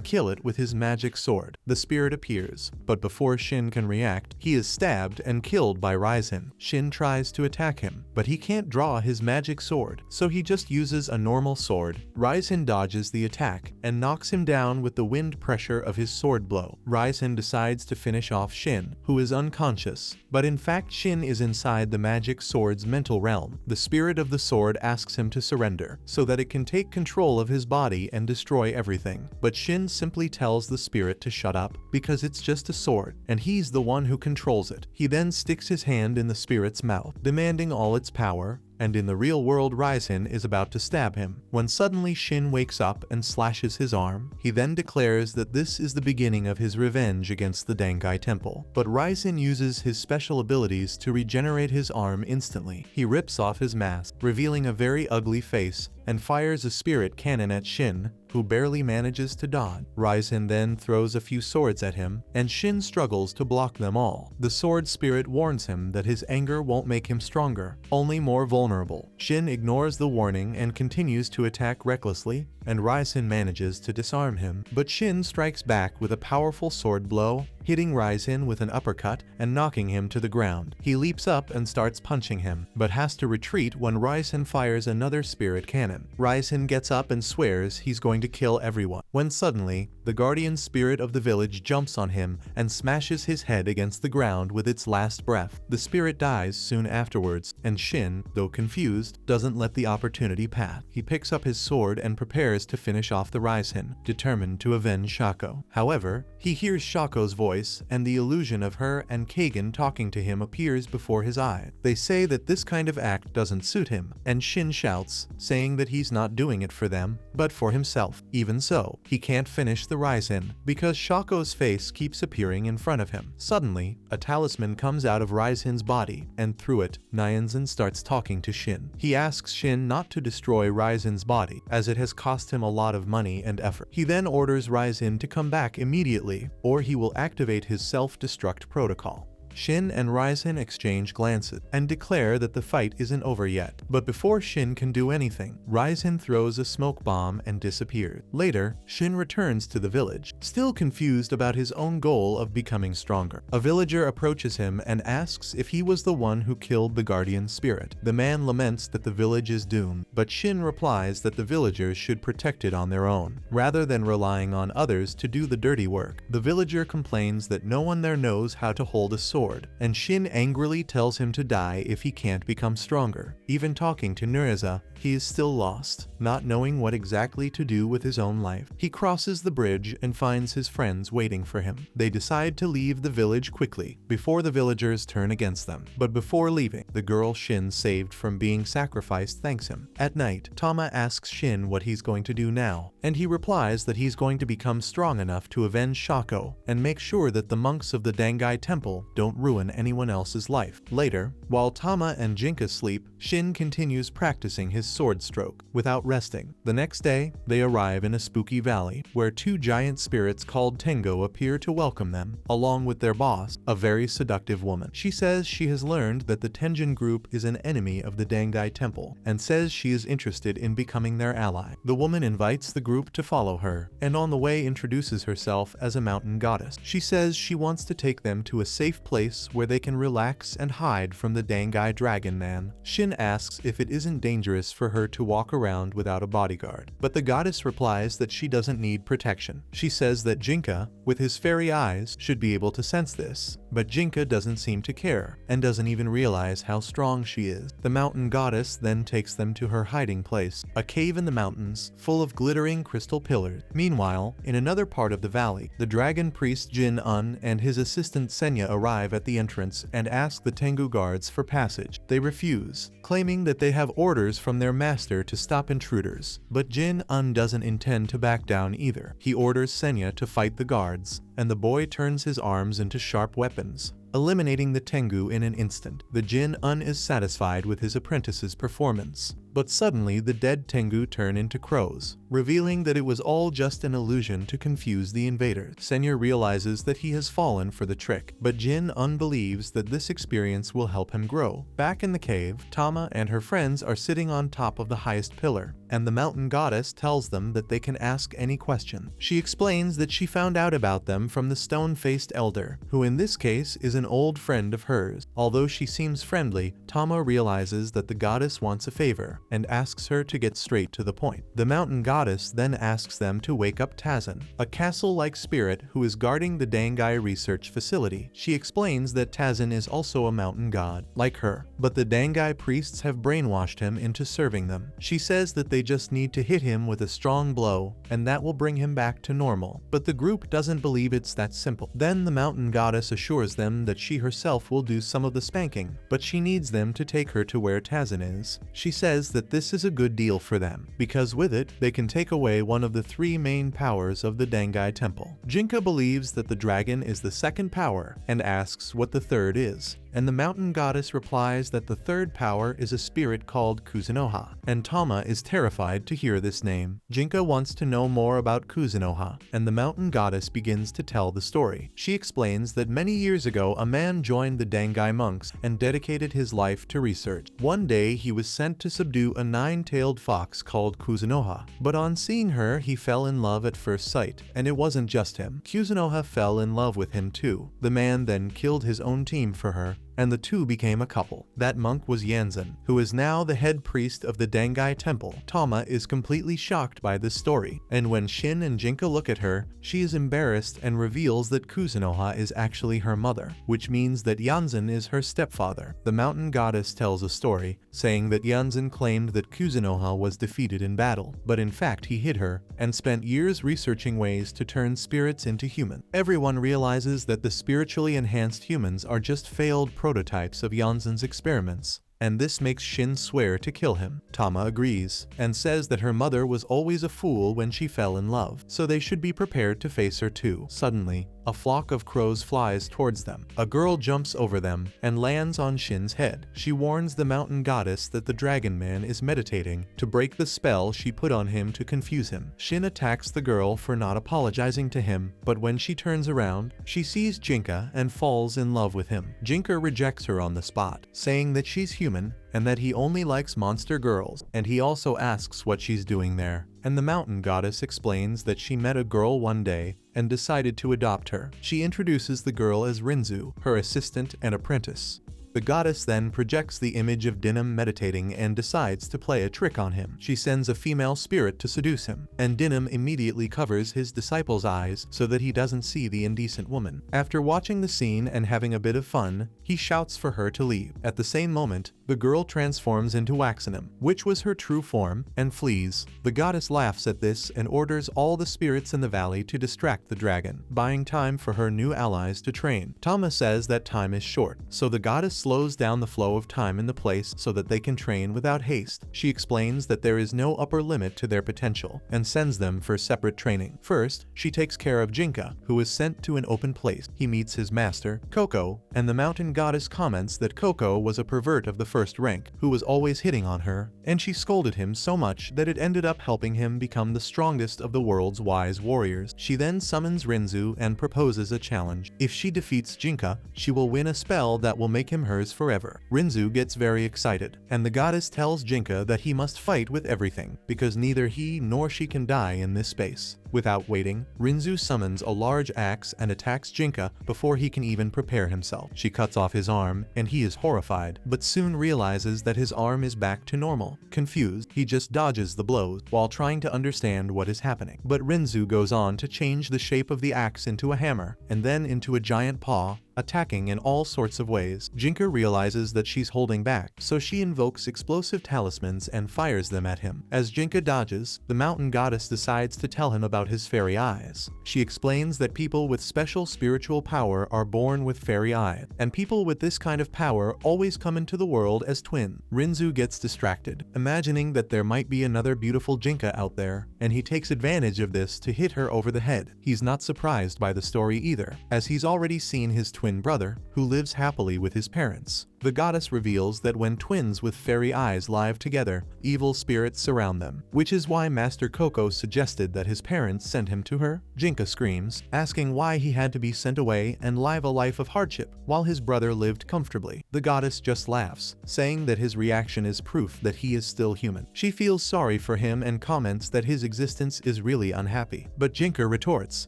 kill it with his magic sword. The spirit appears, but before Shin can react, he is stabbed and killed by Raisin. Shin tries to attack him, but he can't draw his magic sword, so he just uses a normal sword. Raisin dodges the attack and knocks him down with the wind pressure of his sword blow. Raisin decides to finish off Shin, who is unconscious, but in fact Shin is inside the magic sword's mental realm. The spirit of the sword asks him to surrender, so that it can take control of his body and destroy everything. But Shin simply tells the spirit to shut up, because it's just a sword, and he's the one who controls it. He then sticks his hand in the spirit's mouth, demanding all its power, and in the real world Raisin is about to stab him, when suddenly Shin wakes up and slashes his arm. He then declares that this is the beginning of his revenge against the Dangai temple, but Raisin uses his special abilities to regenerate his arm instantly. He rips off his mask, revealing a very ugly face, and fires a spirit cannon at Shin, who barely manages to dodge. Raisin then throws a few swords at him, and Shin struggles to block them all. The sword spirit warns him that his anger won't make him stronger, only more vulnerable. Shin ignores the warning and continues to attack recklessly, and Raisin manages to disarm him, but Shin strikes back with a powerful sword blow, hitting Raisin with an uppercut and knocking him to the ground. He leaps up and starts punching him, but has to retreat when Raisin fires another spirit cannon. Raisin gets up and swears he's going to kill everyone, when suddenly, the guardian spirit of the village jumps on him and smashes his head against the ground with its last breath. The spirit dies soon afterwards, and Shin, though confused, doesn't let the opportunity pass. He picks up his sword and prepares to finish off the Raisin, determined to avenge Shako. However, he hears Shako's voice, and the illusion of her and Kagan talking to him appears before his eyes. They say that this kind of act doesn't suit him, and Shin shouts, saying that he's not doing it for them, but for himself. Even so, he can't finish the Raisin, because Shako's face keeps appearing in front of him. Suddenly, a talisman comes out of Raisin's body, and through it, Nyanzan starts talking to Shin. He asks Shin not to destroy Raisin's body, as it has cost him a lot of money and effort. He then orders Raisin to come back immediately, or he will activate his self-destruct protocol. Shin and Raisin exchange glances and declare that the fight isn't over yet. But before Shin can do anything, Raisin throws a smoke bomb and disappears. Later, Shin returns to the village, still confused about his own goal of becoming stronger. A villager approaches him and asks if he was the one who killed the guardian spirit. The man laments that the village is doomed, but Shin replies that the villagers should protect it on their own, rather than relying on others to do the dirty work. The villager complains that no one there knows how to hold a sword, sword, and Shin angrily tells him to die if he can't become stronger. Even talking to Nereza, he is still lost, not knowing what exactly to do with his own life. He crosses the bridge and finds his friends waiting for him. They decide to leave the village quickly, before the villagers turn against them. But before leaving, the girl Shin saved from being sacrificed thanks him. At night, Tama asks Shin what he's going to do now, and he replies that he's going to become strong enough to avenge Shako and make sure that the monks of the Dangai temple don't ruin anyone else's life. Later, while Tama and Jinka sleep, Shin continues practicing his sword stroke without resting. The next day, they arrive in a spooky valley where two giant spirits called Tengo appear to welcome them, along with their boss, a very seductive woman. She says she has learned that the Tenjin group is an enemy of the Dangai temple and says she is interested in becoming their ally. The woman invites the group to follow her and on the way introduces herself as a mountain goddess. She says she wants to take them to a safe place where they can relax and hide from the Dangai dragon man. Shin asks if it isn't dangerous for her to walk around without a bodyguard, but the goddess replies that she doesn't need protection. She says that Jinka, with his fairy eyes, should be able to sense this, but Jinka doesn't seem to care and doesn't even realize how strong she is. The mountain goddess then takes them to her hiding place, a cave in the mountains full of glittering crystal pillars. Meanwhile, in another part of the valley, the dragon priest Jin-un and his assistant Senya arrive at the entrance and ask the Tengu guards for passage. They refuse, claiming that they have orders from their master to stop intruders, but Jin-un doesn't intend to back down either. He orders Senya to fight the guards, and the boy turns his arms into sharp weapons, eliminating the Tengu in an instant. The Jin-un is satisfied with his apprentice's performance, but suddenly the dead Tengu turn into crows, revealing that it was all just an illusion to confuse the invaders. Senya realizes that he has fallen for the trick, but Jin-un believes that this experience will help him grow. Back in the cave, Tama and her friends are sitting on top of the highest pillar, and the mountain goddess tells them that they can ask any question. She explains that she found out about them from the stone-faced elder, who in this case is an old friend of hers. Although she seems friendly, Tama realizes that the goddess wants a favor and asks her to get straight to the point. The mountain goddess then asks them to wake up Tazin, a castle-like spirit who is guarding the Dangai research facility. She explains that Tazin is also a mountain god, like her, but the Dangai priests have brainwashed him into serving them. She says that they just need to hit him with a strong blow, and that will bring him back to normal. But the group doesn't believe it's that simple. Then the mountain goddess assures them that she herself will do some of the spanking, but she needs them to take her to where Tazin is. She says that this is a good deal for them, because with it, they can take away one of the three main powers of the Dangai temple. Jinka believes that the dragon is the second power and asks what the third is, and the mountain goddess replies that the third power is a spirit called Kuzunoha, and Tama is terrified to hear this name. Jinka wants to know more about Kuzunoha, and the mountain goddess begins to tell the story. She explains that many years ago a man joined the Dangai monks and dedicated his life to research. One day he was sent to subdue a nine-tailed fox called Kuzunoha, but on seeing her he fell in love at first sight, and it wasn't just him. Kuzunoha fell in love with him too. The man then killed his own team for her, and the two became a couple. That monk was Yanzan, who is now the head priest of the Dangai temple. Tama is completely shocked by this story, and when Shin and Jinka look at her, she is embarrassed and reveals that Kuzunoha is actually her mother, which means that Yanzan is her stepfather. The mountain goddess tells a story, saying that Yanzan claimed that Kuzunoha was defeated in battle, but in fact he hid her, and spent years researching ways to turn spirits into humans. Everyone realizes that the spiritually enhanced humans are just failed prototypes of Yanzan's experiments, and this makes Shin swear to kill him. Tama agrees, and says that her mother was always a fool when she fell in love, so they should be prepared to face her too. Suddenly, a flock of crows flies towards them. A girl jumps over them and lands on Shin's head. She warns the mountain goddess that the dragon man is meditating to break the spell she put on him to confuse him. Shin attacks the girl for not apologizing to him, but when she turns around, she sees Jinka and falls in love with him. Jinka rejects her on the spot, saying that she's human and that he only likes monster girls, and he also asks what she's doing there. And the mountain goddess explains that she met a girl one day and decided to adopt her. She introduces the girl as Rinzu, her assistant and apprentice. The goddess then projects the image of Dinam meditating and decides to play a trick on him. She sends a female spirit to seduce him, and Dinam immediately covers his disciple's eyes so that he doesn't see the indecent woman. After watching the scene and having a bit of fun, he shouts for her to leave. At the same moment, the girl transforms into Waxinum, which was her true form, and flees. The goddess laughs at this and orders all the spirits in the valley to distract the dragon, buying time for her new allies to train. Tama says that time is short, so the goddess slows down the flow of time in the place so that they can train without haste. She explains that there is no upper limit to their potential, and sends them for separate training. First, she takes care of Jinka, who is sent to an open place. He meets his master, Koko, and the mountain goddess comments that Koko was a pervert of the first rank, who was always hitting on her, and she scolded him so much that it ended up helping him become the strongest of the world's wise warriors. She then summons Rinzu and proposes a challenge. If she defeats Jinka, she will win a spell that will make him hers forever. Rinzu gets very excited, and the goddess tells Jinka that he must fight with everything, because neither he nor she can die in this space. Without waiting, Rinzu summons a large axe and attacks Jinka before he can even prepare himself. She cuts off his arm, and he is horrified, but soon realizes that his arm is back to normal. Confused, he just dodges the blows while trying to understand what is happening. But Rinzu goes on to change the shape of the axe into a hammer, and then into a giant paw, attacking in all sorts of ways. Jinka realizes that she's holding back, so she invokes explosive talismans and fires them at him. As Jinka dodges, the mountain goddess decides to tell him about his fairy eyes. She explains that people with special spiritual power are born with fairy eyes, and people with this kind of power always come into the world as twins. Rinzu gets distracted, imagining that there might be another beautiful Jinka out there, and he takes advantage of this to hit her over the head. He's not surprised by the story either, as he's already seen his twin brother, who lives happily with his parents. The goddess reveals that when twins with fairy eyes live together, evil spirits surround them, which is why Master Koko suggested that his parents send him to her. Jinka screams, asking why he had to be sent away and live a life of hardship, while his brother lived comfortably. The goddess just laughs, saying that his reaction is proof that he is still human. She feels sorry for him and comments that his existence is really unhappy. But Jinka retorts,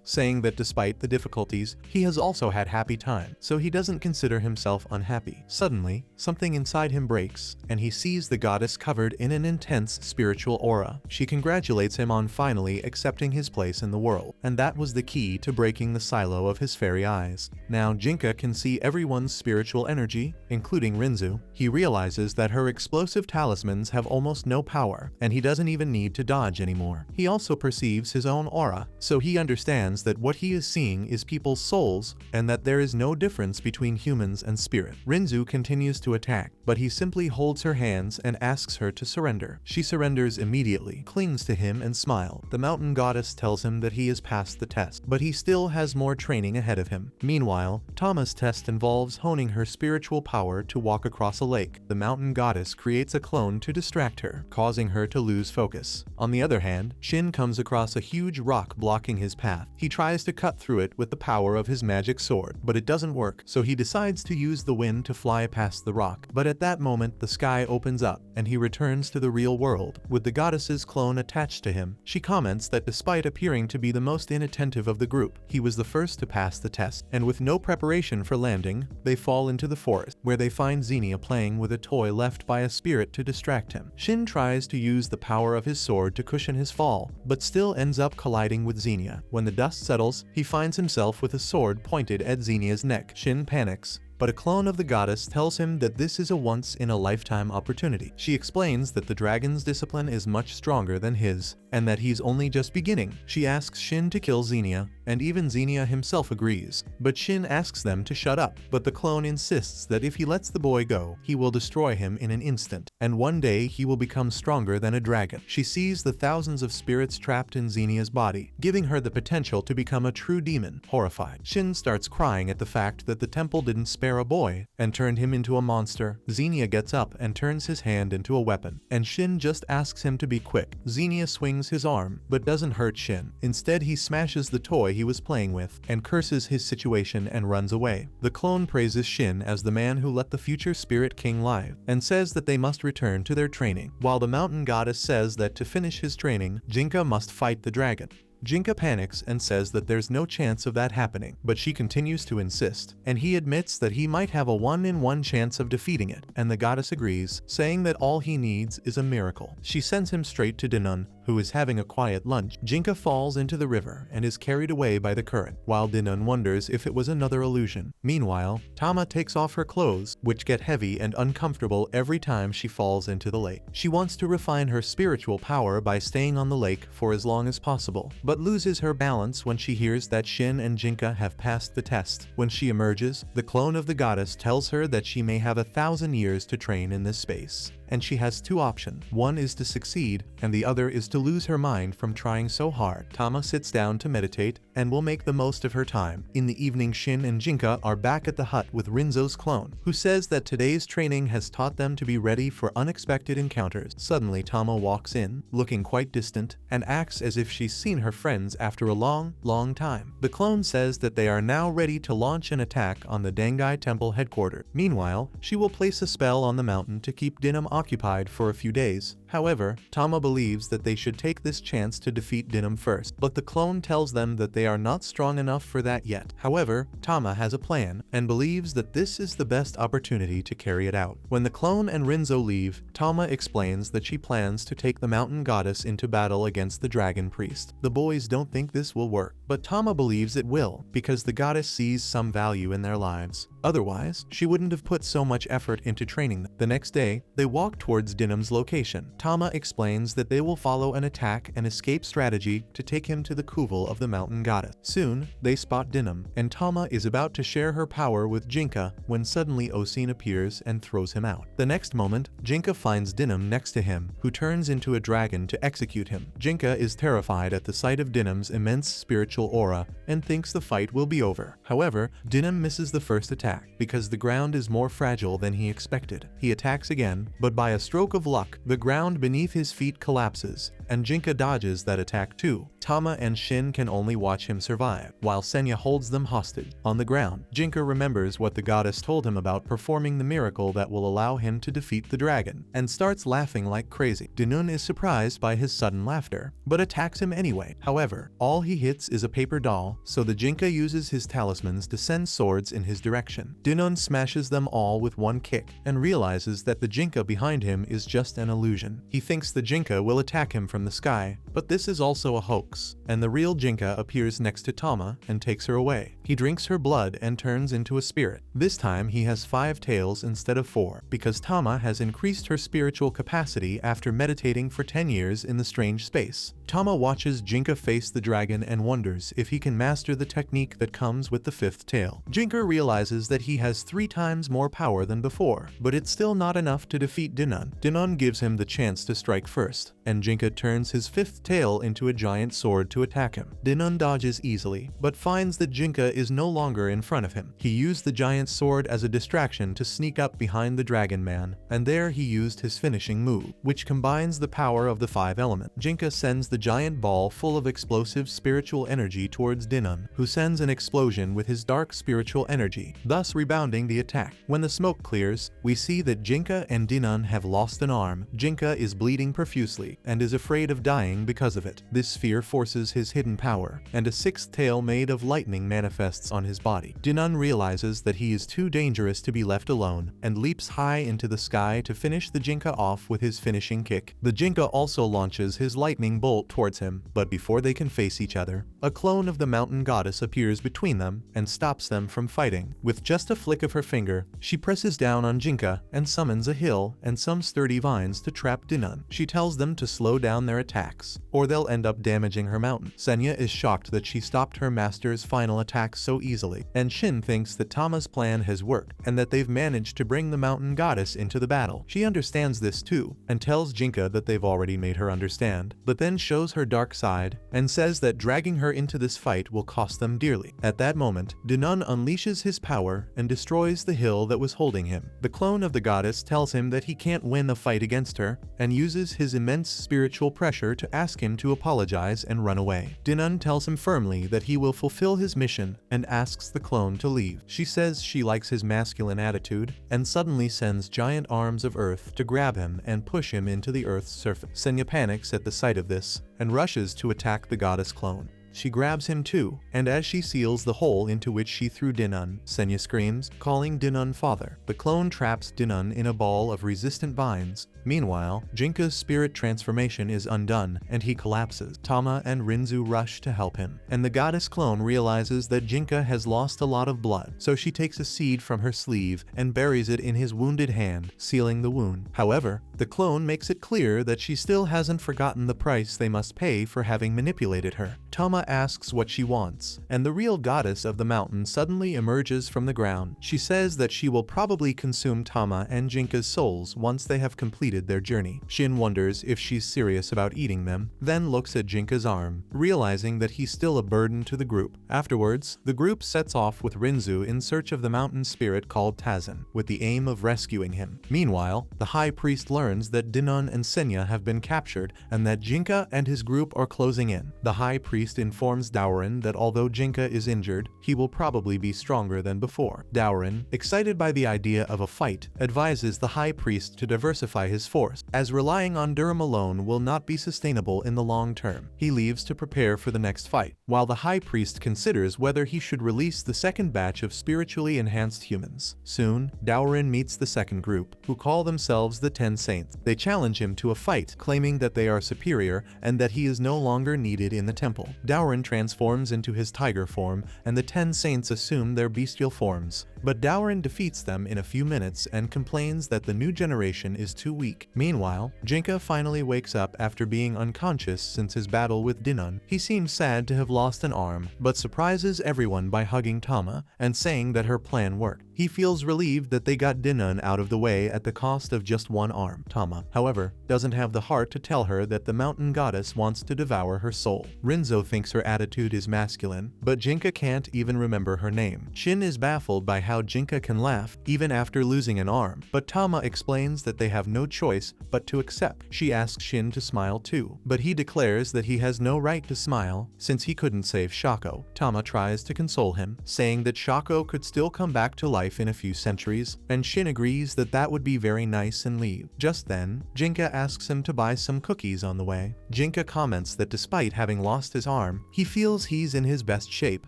saying that despite the difficulties, he has also had happy time, so he doesn't consider himself unhappy. Suddenly, something inside him breaks, and he sees the goddess covered in an intense spiritual aura. She congratulates him on finally accepting his place in the world, and that was the key to breaking the silo of his fairy eyes. Now Jinka can see everyone's spiritual energy, including Rinzu. He realizes that her explosive talismans have almost no power, and he doesn't even need to dodge anymore. He also perceives his own aura, so he understands that what he is seeing is people's souls, and that there is no difference between humans and spirit. Rinzu continues to attack, but he simply holds her hands and asks her to surrender. She surrenders immediately, clings to him and smiles. The mountain goddess tells him that he has passed the test, but he still has more training ahead of him. Meanwhile, Tama's test involves honing her spiritual power to walk across a lake. The mountain goddess creates a clone to distract her, causing her to lose focus. On the other hand, Shin comes across a huge rock blocking his path. He tries to cut through it with the power of his magic sword, but it doesn't work, so he decides to use the wind to fly past the rock. But at that moment, the sky opens up, and he returns to the real world, with the goddess's clone attached to him. She comments that despite appearing to be the most inattentive of the group, he was the first to pass the test, and with no preparation for landing, they fall into the forest, where they find Xenia playing with a toy left by a spirit to distract him. Shin tries to use the power of his sword to cushion his fall, but still ends up colliding with Xenia. When the dust settles, he finds himself with a sword pointed at Xenia's neck. Shin panics, but a clone of the goddess tells him that this is a once-in-a-lifetime opportunity. She explains that the dragon's discipline is much stronger than his, and that he's only just beginning. She asks Shin to kill Xenia, and even Xenia himself agrees, but Shin asks them to shut up. But the clone insists that if he lets the boy go, he will destroy him in an instant, and one day he will become stronger than a dragon. She sees the thousands of spirits trapped in Xenia's body, giving her the potential to become a true demon. Horrified, Shin starts crying at the fact that the temple didn't spare a boy and turned him into a monster. Xenia gets up and turns his hand into a weapon, and Shin just asks him to be quick. Xenia swings his arm, but doesn't hurt Shin. Instead, he smashes the toy he was playing with and curses his situation and runs away. The clone praises Shin as the man who let the future spirit king live, and says that they must return to their training, while the mountain goddess says that to finish his training, Jinka must fight the dragon. Jinka panics and says that there's no chance of that happening, but she continues to insist, and he admits that he might have a 1 in 1 chance of defeating it, and the goddess agrees, saying that all he needs is a miracle. She sends him straight to Dinon, who is having a quiet lunch. Jinka falls into the river and is carried away by the current, while Dinon wonders if it was another illusion. Meanwhile, Tama takes off her clothes, which get heavy and uncomfortable every time she falls into the lake. She wants to refine her spiritual power by staying on the lake for as long as possible, but loses her balance when she hears that Shin and Jinka have passed the test. When she emerges, the clone of the goddess tells her that she may have 1,000 years to train in this space, and she has two options. One is to succeed, and the other is to lose her mind from trying so hard. Tama sits down to meditate, and will make the most of her time. In the evening, Shin and Jinka are back at the hut with Rinzo's clone, who says that today's training has taught them to be ready for unexpected encounters. Suddenly, Tama walks in, looking quite distant, and acts as if she's seen her friends after a long time. The clone says that they are now ready to launch an attack on the Dangai Temple headquarters. Meanwhile, she will place a spell on the mountain to keep Dinam occupied for a few days. However, Tama believes that they should take this chance to defeat Dinam first, but the clone tells them that they are not strong enough for that yet. However, Tama has a plan, and believes that this is the best opportunity to carry it out. When the clone and Rinzo leave, Tama explains that she plans to take the mountain goddess into battle against the dragon priest. The boys don't think this will work, but Tama believes it will, because the goddess sees some value in their lives. Otherwise, she wouldn't have put so much effort into training them. The next day, they walk towards Dinam's location. Tama explains that they will follow an attack and escape strategy to take him to the Kuval of the mountain goddess. Soon, they spot Dinam, and Tama is about to share her power with Jinka when suddenly Osin appears and throws him out. The next moment, Jinka finds Dinam next to him, who turns into a dragon to execute him. Jinka is terrified at the sight of Dinam's immense spiritual aura and thinks the fight will be over. However, Dinam misses the first attack because the ground is more fragile than he expected. He attacks again, but by a stroke of luck, the ground beneath his feet collapses, and Jinka dodges that attack too. Tama and Shin can only watch him survive, while Senya holds them hostage. On the ground, Jinka remembers what the goddess told him about performing the miracle that will allow him to defeat the dragon, and starts laughing like crazy. Dinun is surprised by his sudden laughter, but attacks him anyway. However, all he hits is a paper doll, so the Jinka uses his talismans to send swords in his direction. Dinun smashes them all with one kick, and realizes that the Jinka behind him is just an illusion. He thinks the Jinka will attack him from the sky, but this is also a hoax, and the real Jinka appears next to Tama and takes her away. He drinks her blood and turns into a spirit. This time he has 5 tails instead of 4, because Tama has increased her spiritual capacity after meditating for 10 years in the strange space. Tama watches Jinka face the dragon and wonders if he can master the technique that comes with the 5th tail. Jinka realizes that he has 3 times more power than before, but it's still not enough to defeat Dinun. Dinun gives him the chance to strike first, and Jinka turns his 5th tail into a giant sword to attack him. Dinun dodges easily, but finds that Jinka is no longer in front of him. He used the giant sword as a distraction to sneak up behind the dragon man, and there he used his finishing move, which combines the power of the 5 elements. Jinka sends the giant ball full of explosive spiritual energy towards Dinun, who sends an explosion with his dark spiritual energy, thus rebounding the attack. When the smoke clears, we see that Jinka and Dinun have lost an arm. Jinka is bleeding profusely and is afraid of dying because of it. This fear forces his hidden power, and a 6th tail made of lightning manifests on his body. Dinun realizes that he is too dangerous to be left alone, and leaps high into the sky to finish the Jinka off with his finishing kick. The Jinka also launches his lightning bolt towards him, but before they can face each other, a clone of the mountain goddess appears between them and stops them from fighting. With just a flick of her finger, she presses down on Jinka and summons a hill and some sturdy vines to trap Dinun. She tells them to slow down their attacks, or they'll end up damaging her mountain. Senya is shocked that she stopped her master's final attack so easily, and Shin thinks that Tama's plan has worked, and that they've managed to bring the mountain goddess into the battle. She understands this too, and tells Jinka that they've already made her understand, but then shows her dark side, and says that dragging her her into this fight will cost them dearly. At that moment, Dunan unleashes his power and destroys the hill that was holding him. The clone of the goddess tells him that he can't win a fight against her, and uses his immense spiritual pressure to ask him to apologize and run away. Dunan tells him firmly that he will fulfill his mission and asks the clone to leave. She says she likes his masculine attitude and suddenly sends giant arms of earth to grab him and push him into the earth's surface. Senya panics at the sight of this and rushes to attack the goddess clone. She grabs him too, and as she seals the hole into which she threw Dunan, Senya screams, calling Dunan father. The clone traps Dunan in a ball of resistant vines. Meanwhile, Jinka's spirit transformation is undone and he collapses. Tama and Rinzu rush to help him, and the goddess clone realizes that Jinka has lost a lot of blood, so she takes a seed from her sleeve and buries it in his wounded hand, sealing the wound. However, the clone makes it clear that she still hasn't forgotten the price they must pay for having manipulated her. Tama asks what she wants, and the real goddess of the mountain suddenly emerges from the ground. She says that she will probably consume Tama and Jinka's souls once they have completed their journey. Shin wonders if she's serious about eating them, then looks at Jinka's arm, realizing that he's still a burden to the group. Afterwards, the group sets off with Rinzu in search of the mountain spirit called Tazan, with the aim of rescuing him. Meanwhile, the high priest learns that Dunan and Senya have been captured and that Jinka and his group are closing in. The high priest informs Daorin that although Jinka is injured, he will probably be stronger than before. Daorin, excited by the idea of a fight, advises the high priest to diversify his force, as relying on Durham alone will not be sustainable in the long term. He leaves to prepare for the next fight, while the high priest considers whether he should release the second batch of spiritually enhanced humans. Soon, Daorin meets the second group, who call themselves the 10 Saints. They challenge him to a fight, claiming that they are superior and that he is no longer needed in the temple. Daorin transforms into his tiger form, and the 10 Saints assume their bestial forms. But Daorin defeats them in a few minutes and complains that the new generation is too weak. Meanwhile, Jinka finally wakes up after being unconscious since his battle with Dunan. He seems sad to have lost an arm, but surprises everyone by hugging Tama and saying that her plan worked. He feels relieved that they got Dunan out of the way at the cost of just one arm. Tama, however, doesn't have the heart to tell her that the mountain goddess wants to devour her soul. Rinzo thinks her attitude is masculine, but Jinka can't even remember her name. Shin is baffled by how Jinka can laugh even after losing an arm, but Tama explains that they have no choice but to accept. She asks Shin to smile too, but he declares that he has no right to smile since he couldn't save Shako. Tama tries to console him, saying that Shako could still come back to life in a few centuries, and Shin agrees that that would be very nice and leave. Just then, Jinka asks him to buy some cookies on the way. Jinka comments that despite having lost his arm, he feels he's in his best shape.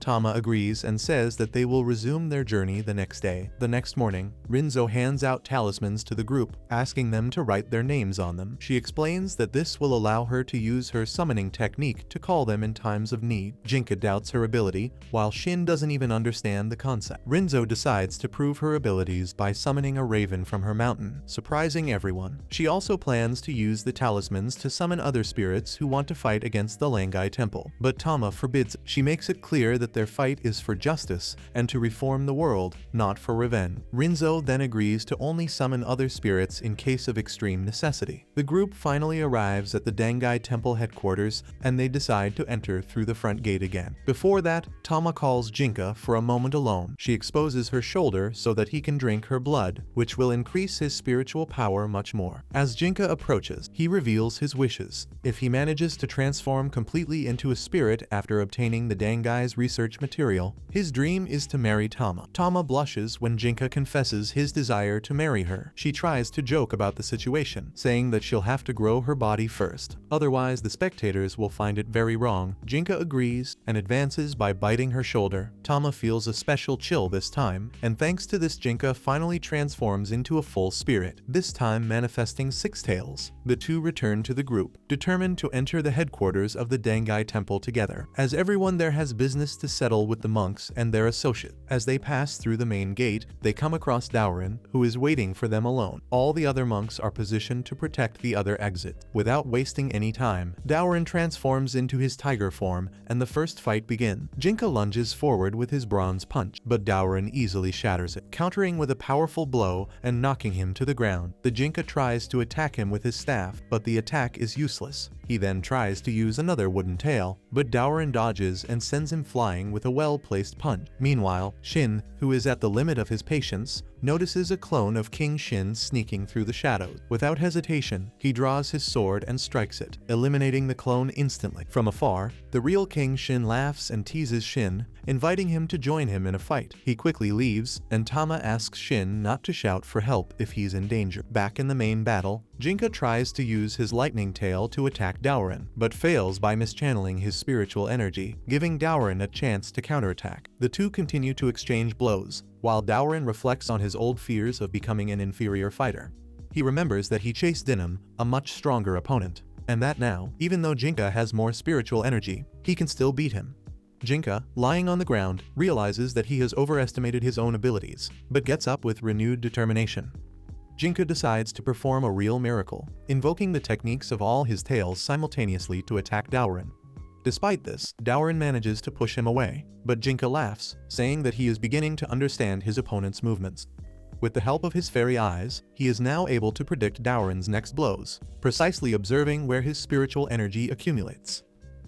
Tama agrees and says that they will resume their journey the next day. The next morning, Rinzo hands out talismans to the group, asking them to write their names on them. She explains that this will allow her to use her summoning technique to call them in times of need. Jinka doubts her ability, while Shin doesn't even understand the concept. Rinzo decides to prove her abilities by summoning a raven from her mountain, surprising everyone. She also plans to use the talismans to summon other spirits who want to fight against the Langai temple, but Tama forbids it. She makes it clear that their fight is for justice and to reform the world, not for revenge. Rinzo then agrees to only summon other spirits in case of extreme necessity. The group finally arrives at the Dangai temple headquarters, and they decide to enter through the front gate again. Before that, Tama calls Jinka for a moment alone. She exposes her shoulder so that he can drink her blood, which will increase his spiritual power much more. As Jinka approaches, he reveals his wishes. If he manages to transform completely into a spirit after obtaining the Dangai's research material, his dream is to marry Tama. Tama blushes when Jinka confesses his desire to marry her. She tries to joke about the situation, saying that she'll have to grow her body first. Otherwise, the spectators will find it very wrong. Jinka agrees and advances by biting her shoulder. Tama feels a special chill this time, and thanks to this, Jinka finally transforms into a full spirit, this time manifesting 6 tails. The two return to the group, determined to enter the headquarters of the Dangai temple together, as everyone there has business to settle with the monks and their associate. As they pass through the main gate, they come across Daorin, who is waiting for them alone. All the other monks are positioned to protect the other exit. Without wasting any time, Daorin transforms into his tiger form, and the first fight begins. Jinka lunges forward with his bronze punch, but Daorin easily shatters it, countering with a powerful blow and knocking him to the ground. The Jinka tries to attack him with his staff, but the attack is useless. He then tries to use another wooden tail, but Daorin dodges and sends him flying with a well-placed punch. Meanwhile, Shin, who is at the limit of his patience, notices a clone of King Shin sneaking through the shadows. Without hesitation, he draws his sword and strikes it, eliminating the clone instantly. From afar, the real King Shin laughs and teases Shin, inviting him to join him in a fight. He quickly leaves, and Tama asks Shin not to shout for help if he's in danger. Back in the main battle, Jinka tries to use his lightning tail to attack Daorin, but fails by mischanneling his spiritual energy, giving Daorin a chance to counterattack. The two continue to exchange blows, while Daorin reflects on his old fears of becoming an inferior fighter. He remembers that he chased Dinham, a much stronger opponent, and that now, even though Jinka has more spiritual energy, he can still beat him. Jinka, lying on the ground, realizes that he has overestimated his own abilities, but gets up with renewed determination. Jinka decides to perform a real miracle, invoking the techniques of all his tails simultaneously to attack Daorin. Despite this, Daorin manages to push him away, but Jinka laughs, saying that he is beginning to understand his opponent's movements. With the help of his fairy eyes, he is now able to predict Daorin's next blows, precisely observing where his spiritual energy accumulates.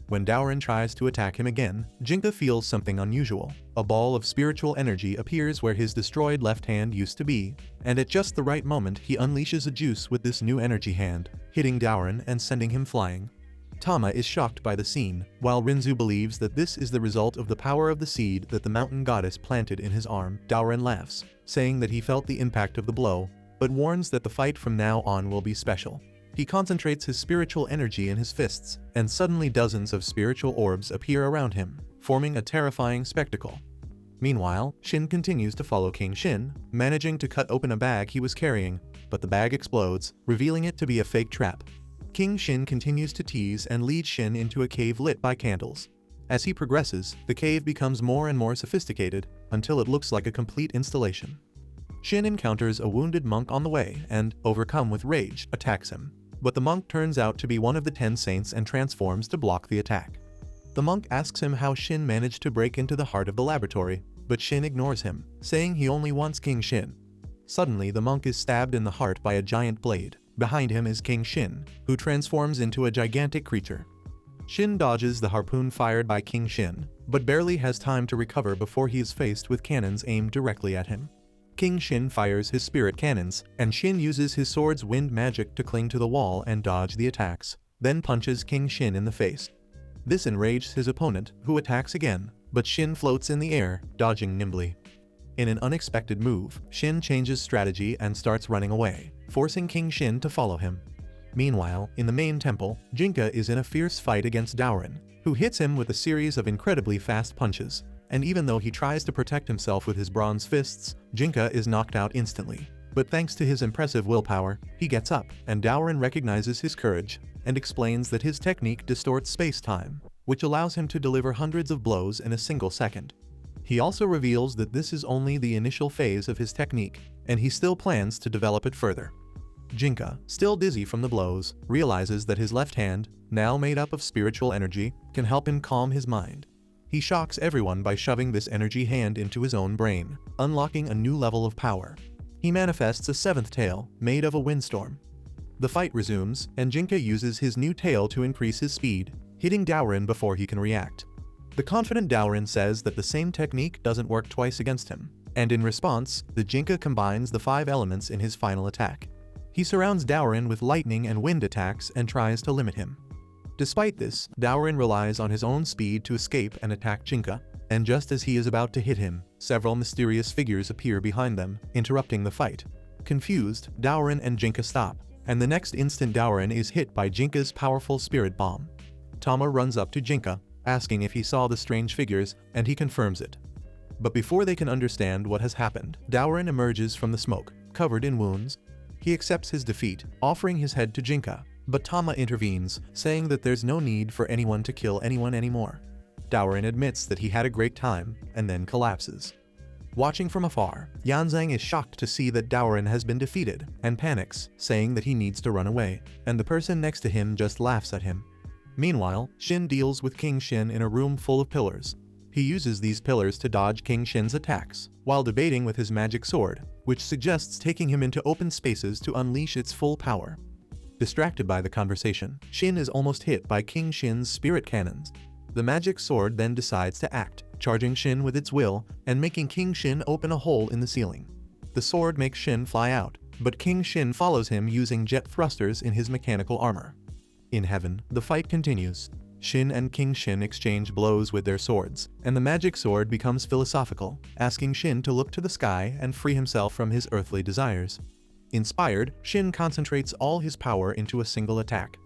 When Daorin tries to attack him again, Jinka feels something unusual. A ball of spiritual energy appears where his destroyed left hand used to be, and at just the right moment he unleashes a juice with this new energy hand, hitting Daorin and sending him flying. Tama is shocked by the scene, while Rinzu believes that this is the result of the power of the seed that the mountain goddess planted in his arm. Daorin laughs, saying that he felt the impact of the blow, but warns that the fight from now on will be special. He concentrates his spiritual energy in his fists, and suddenly dozens of spiritual orbs appear around him, forming a terrifying spectacle. Meanwhile, Shin continues to follow King Shin, managing to cut open a bag he was carrying, but the bag explodes, revealing it to be a fake trap. King Shin continues to tease and lead Shin into a cave lit by candles. As he progresses, the cave becomes more and more sophisticated, until it looks like a complete installation. Shin encounters a wounded monk on the way and, overcome with rage, attacks him. But the monk turns out to be one of the 10 saints and transforms to block the attack. The monk asks him how Shin managed to break into the heart of the laboratory, but Shin ignores him, saying he only wants King Shin. Suddenly, the monk is stabbed in the heart by a giant blade. Behind him is King Shin, who transforms into a gigantic creature. Shin dodges the harpoon fired by King Shin, but barely has time to recover before he is faced with cannons aimed directly at him. King Shin fires his spirit cannons, and Shin uses his sword's wind magic to cling to the wall and dodge the attacks, then punches King Shin in the face. This enrages his opponent, who attacks again, but Shin floats in the air, dodging nimbly. In an unexpected move, Shin changes strategy and starts running away, forcing King Shin to follow him. Meanwhile, in the main temple, Jinka is in a fierce fight against Daorin, who hits him with a series of incredibly fast punches. And even though he tries to protect himself with his bronze fists, Jinka is knocked out instantly. But thanks to his impressive willpower, he gets up, and Daorin recognizes his courage, and explains that his technique distorts space-time, which allows him to deliver hundreds of blows in a single second. He also reveals that this is only the initial phase of his technique, and he still plans to develop it further. Jinka, still dizzy from the blows, realizes that his left hand, now made up of spiritual energy, can help him calm his mind. He shocks everyone by shoving this energy hand into his own brain, unlocking a new level of power. He manifests a seventh tail, made of a windstorm. The fight resumes, and Jinka uses his new tail to increase his speed, hitting Daorin before he can react. The confident Daorin says that the same technique doesn't work twice against him, and in response, the Jinka combines the 5 elements in his final attack. He surrounds Daorin with lightning and wind attacks and tries to limit him. Despite this, Daorin relies on his own speed to escape and attack Jinka, and just as he is about to hit him, several mysterious figures appear behind them, interrupting the fight. Confused, Daorin and Jinka stop, and the next instant Daorin is hit by Jinka's powerful spirit bomb. Tama runs up to Jinka, asking if he saw the strange figures, and he confirms it. But before they can understand what has happened, Daorin emerges from the smoke, covered in wounds. He accepts his defeat, offering his head to Jinka, but Tama intervenes, saying that there's no need for anyone to kill anyone anymore. Daorin admits that he had a great time, and then collapses. Watching from afar, Yanzang is shocked to see that Daorin has been defeated, and panics, saying that he needs to run away, and the person next to him just laughs at him. Meanwhile, Shin deals with King Shin in a room full of pillars. He uses these pillars to dodge King Shin's attacks, while debating with his magic sword, which suggests taking him into open spaces to unleash its full power. Distracted by the conversation, Shin is almost hit by King Shin's spirit cannons. The magic sword then decides to act, charging Shin with its will and making King Shin open a hole in the ceiling. The sword makes Shin fly out, but King Shin follows him using jet thrusters in his mechanical armor. In heaven, the fight continues. Shin and King Shin exchange blows with their swords, and the magic sword becomes philosophical, asking Shin to look to the sky and free himself from his earthly desires. Inspired, Shin concentrates all his power into a single attack.